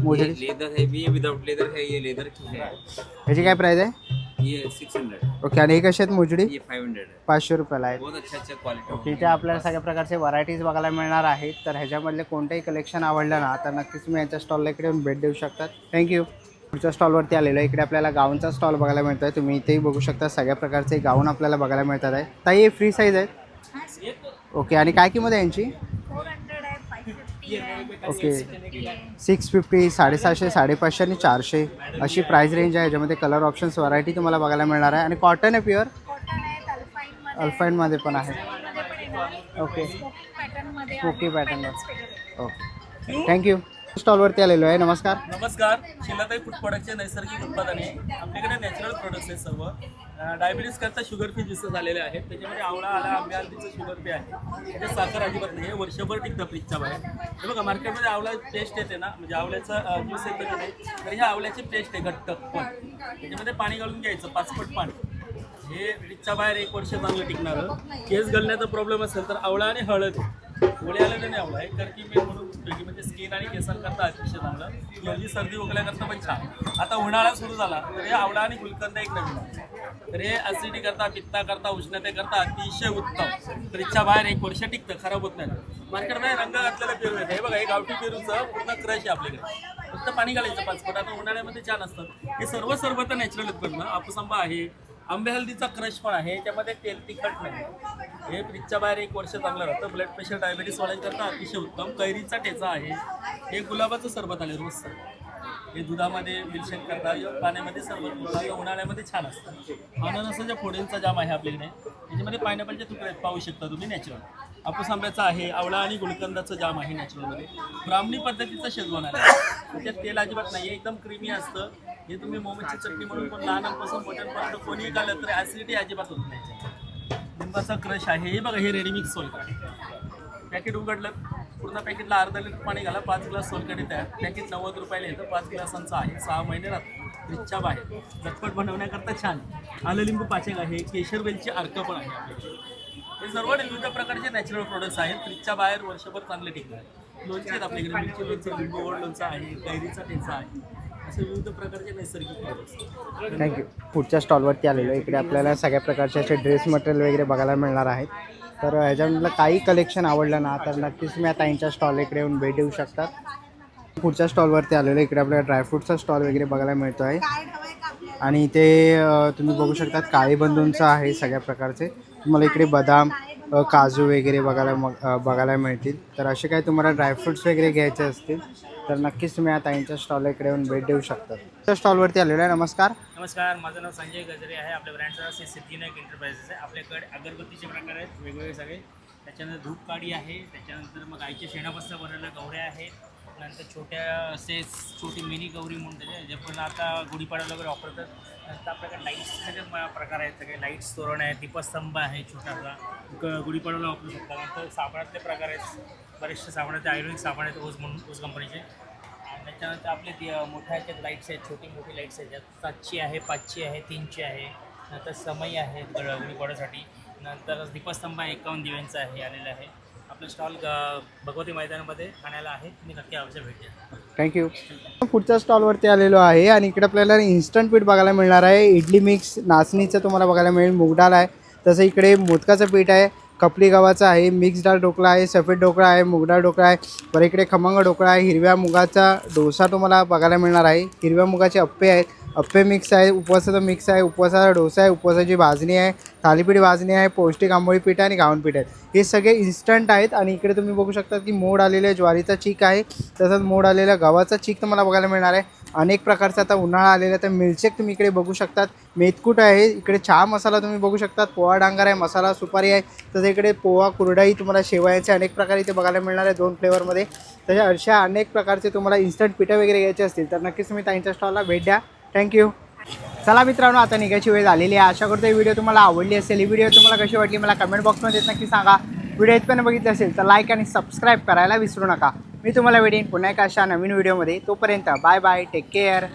मोजडी? लेदर है, ये विदाउट लेदर है, ये लेदर की है. याची काय प्राइस आहे? ये 600 ओके, आणि हे कसे आहेत मोजडी? ये 500 है 500 रुपयाला आहेत. बहुत अच्छा क्वालिटी ओके, इथे आपल्याला सगळ्या प्रकारचे व्हरायटीज बघायला मिळणार आहेत. तर ह्याच्यामधले कोणतेही कलेक्शन आवडलं ना तर नक्कीच तुम्ही यांच्या स्टॉलला इकडे येऊन भेट देऊ शकतात. थँक्यू. पुढच्या स्टॉलवरती आलेलो आहे. इकडे आपल्याला गाऊनचा स्टॉल बघायला मिळतो आहे. तुम्ही इथेही बघू शकता सगळ्या प्रकारचे गाऊन आपल्याला बघायला मिळतात आहे. ताई हे फ्री साईज आहेत. ओके, आणि काय किंमत आहे यांची? 400 आहे, 550 आहे. ओके, 650, 750, 550 आणि 400 अशी प्राईस रेंज आहे. ह्याच्यामध्ये कलर ऑप्शन्स व्हरायटी तुम्हाला बघायला मिळणार आहे. आणि कॉटन आहे प्युअर? कॉटन आहे, अल्पाईनमध्ये अल्फाईनमध्ये पण आहे. मध्ये पण येणार. ओके, पॅटर्नमध्ये स्पोकी पॅटर्नमध्ये. Okay, thank you. स्टॉलवरती आलेलो आहे. नमस्कार. नमस्कार. शिलाताई फूड प्रोडक्टचे नैसर्गिक उत्पादने आपल्याकडे नॅचरल प्रोडक्ट्स आहेत सर्व. डायबिटीज करता शुगर फ्री ज्यूसेस आलेले आहेत. त्याच्यामध्ये आवळा आला, आंबे हळदीचं शुगर फ्री आहे. त्याच्यात साखर अजिबात नाही आहे. वर्षभर टिकतं फ्रीजच्या बाहेर. हे बघा मार्केटमध्ये आवळा पेस्ट येते ना, म्हणजे आवळ्याचं ज्यूस येतं की नाही, तर ह्या आवळ्याची पेस्ट आहे घट्ट पण. त्याच्यामध्ये पाणी घालून घ्यायचं, 5 पट पाणी. हे फ्रीजच्या बाहेर 1 वर्ष चांगलं टिकणारं. केस गळण्याचा प्रॉब्लेम असेल तर आवळा आणि हळद गोळी आलेले नाही आवळा आहे, कारण की मी म्हणून म्हणजे स्किन आणि केसांकरता अतिशय चांगलं. जल्दी सर्दी वगैरेकरता पण छान. आता उन्हाळा सुरू झाला तर हे आवळा आणि गुलकंद एक नवीन आहे. तर हे ॲसिडिटी करता, पित्ता करता, उष्णतेकरता अतिशय उत्तम. फ्रीजच्या बाहेर 1 वर्ष टिकतं, खराब होत नाही. मार्केटमध्ये रंग घातलेला पेरू येतं. हे बघा, हे गावठी पेरूचं पूर्ण क्रश आहे आपल्याकडे. फक्त पाणी घालायचं 5 पट. आता उन्हाळ्यामध्ये छान असतात. हे सर्व तर नॅचरल उत्पन्न. हापूस आंबा आहे, आंबे हल्दीचा क्रश पण आहे. त्यामध्ये तेल तिखट नाही. हे फ्रीजच्या बाहेर 1 वर्ष चांगलं राहतं. ब्लड प्रेशर, डायबिटीस वाढायकरता अतिशय उत्तम. कैरीचा ठेचा आहे. हे गुलाबाचं सरबत आले रोज सर. हे दुधामध्ये मिल्कशेक करता, पाण्यामध्ये सरबत उन्हाळ्यामध्ये छान असतं. अननसाच्या फोडींचा जाम आहे आपल्याकडे. त्याच्यामध्ये पायनॅपलचे तुकडे आहेत, पाहू शकता तुम्ही नॅचरल. हापूस आंब्याचा आहे, आवळा आणि गुलकंदाचं जाम आहे नॅचरलमध्ये. ब्राह्मणी पद्धतीचं शेजवान आहे. त्याच्यात तेल अजिबात नाही, एकदम क्रीमी असतं. हे तुम्ही मोमोची चटणी म्हणून पण लहानांपासून मोठ्यांपर्यंत कोणीही खाल्लं तर ॲसिडिटी अजिबात होत नाही. लिंबाचा क्रश आहे. हे बघा, हे रेडीमिक्स सोलकढी. पॅकेट उघडलं, पूर्ण पॅकेटला अर्धा लिटर पाणी घाला, 5 ग्लास सोलकढी तयार. पॅकेट 90 रुपयाला येतं, 5 ग्लासांचं आहे. 6 महिने राहतं फ्रीजच्या बाहेर. झटपट बनवण्याकरता छान. आलं लिंबू पाचेक आहे. केशर वेलची अर्क पण आहे आपल्याकडे. हे सर्व विविध प्रकारचे नॅचरल प्रोडक्ट्स आहेत. फ्रीजच्या बाहेर वर्षभर चांगले टिकणार. लोणचे आहेत आपल्याकडे, मिरची लोणचं, लिंबू गोड लोणचं आहे, कैरीचा ठेचा आहे. असे विविध प्रकारचे नैसर्गिक प्रोडक्ट्स. थँक्यू. पुढच्या स्टॉलवरती आलेलो. इकडे आपल्याला सगळ्या प्रकारचे असे ड्रेस मटेरियल वगैरे बघायला मिळणार आहेत. तर ह्याच्यामधलं काही कलेक्शन आवडलं ना तर नक्कीच तुम्ही आता यांच्या स्टॉल इकडे येऊन भेट देऊ शकतात. पुढच्या स्टॉलवरती आलेलो. इकडे आपल्याला ड्रायफ्रूटचा स्टॉल वगैरे बघायला मिळतो आहे. आणि इथे तुम्ही बघू शकतात काळे बंधूंचं आहे सगळ्या प्रकारचे. तुम्हाला इकडे बदाम, काजू वगैरे बघायला मिळतील. तर असे काही तुम्हाला ड्रायफ्रूट्स वगैरे घ्यायचे असतील तर नक्कीच तुम्ही आता यांच्या स्टॉलला इकडे येऊन भेट देऊ शकता. त्या स्टॉलवरती आलेलो आहे. नमस्कार. नमस्कार, माझं नाव संजय गजरे आहे. आपल्या ब्रँडचं नाव सिद्धिविनायक एंटरप्राइजेस आहे. आपल्याकडे अगरबत्तीचे प्रकार आहेत वेगवेगळे सगळे. त्याच्यानंतर धूप काडी आहे. त्याच्यानंतर मग आईच्या शेणापासून बनवलेल्या गवऱ्या आहेत. नंतर छोटी मिनी गौरी म्हणून त्याचे जे पण आता गुढीपाडव्याला वगैरे वापरतात. नंतर आपल्याकडे लाईट्सचे प्रकार आहेत सगळे. लाईट्स तोरण आहे, दीपस्तंभ आहे छोटासा, गुढीपाडव्याला वापरू शकता. नंतर साबणातले प्रकार आहेत, बरेचसे साबणाचे आयुर्वेदिक साबण आहेत ओज म्हणून, ओज कंपनीचे. आणि त्याच्यानंतर आपले मोठ्या ह्याच्यात लाईट्स आहेत, छोटी मोठी लाईट्स आहेत. ज्यात 7ची आहे, 5ची आहे, 3ची आहे. नंतर समई आहे गुढीपाडव्यासाठी. नंतर दीपस्तंभ 51 दिव्यांचा आहे आलेला आहे. आपलं स्टॉल भगवती मैदानामध्ये ठाण्याला आहे. तुम्ही नक्की अवश्य भेट द्या. थँक्यू. पुढच्या स्टॉलवरती आलेलो आहे आणि इकडे आपल्याला इन्स्टंट पीठ बघायला मिळणार आहे. इडली मिक्स, नाचणीचं तुम्हाला बघायला मिळेल, मूग डाळ आहे. तसं इकडे मोदकाचं पीठ आहे, खपली गव्हाचं आहे, मिक्स डाळ ढोकळा आहे, सफेद ढोकळा आहे, मूग डाळ ढोकळा आहे. बरं इकडे खमंग ढोकळा आहे, हिरव्या मुगाचा डोसा तुम्हाला बघायला मिळणार आहे. हिरव्या मुगाचे अप्पे आहेत, अप्पे मिक्स आहे, उपवासाचं मिक्स आहे, उपवासाचा डोसा आहे, उपवासाची भाजणी आहे, थालीपीठ भाजणी आहे, पौष्टिक आंबोळी पीठ आहे आणि गावण पीठ आहे. हे सगळे इन्स्टंट आहेत. आणि इकडे तुम्ही बघू शकता की मोड आलेल्या ज्वारीचा चीक आहे, तसंच मोड आलेल्या गव्हाचा चीक तुम्हाला बघायला मिळणार आहे. अनेक प्रकारचा आता उन्हाळा आलेला तर मिल्कशेक तुम्ही इकडे बघू शकतात. मेथकूट आहे, इकडे चहा मसाला तुम्ही बघू शकतात, पोहा डांगर आहे, मसाला सुपारी आहे. तसं इकडे पोहा कुरडई, तुम्हाला शेवयाचे अनेक प्रकार इथे बघायला मिळणार आहे 2 फ्लेवरमध्ये. तशा अशा अनेक प्रकारचे तुम्हाला इन्स्टंट पिठं वगैरे घ्यायचे असतील तर नक्कीच तुम्ही त्यांच्या स्टॉलला भेट द्या. थँक्यू. चला मित्रांनो, आता निघायची वेळ झालेली आहे. आशा करतो ही व्हिडिओ तुम्हाला आवडली असेल. ही व्हिडिओ तुम्हाला कशी वाटली मला कमेंट बॉक्समध्ये नक्की सांगा. व्हिडिओ इथपर्यंत बघितलं असेल तर लाईक आणि सबस्क्राईब करायला विसरू नका. मी तुम्हाला भेटेन पुन्हा एका अशा नवीन व्हिडिओमध्ये. तोपर्यंत बाय बाय, टेक केअर.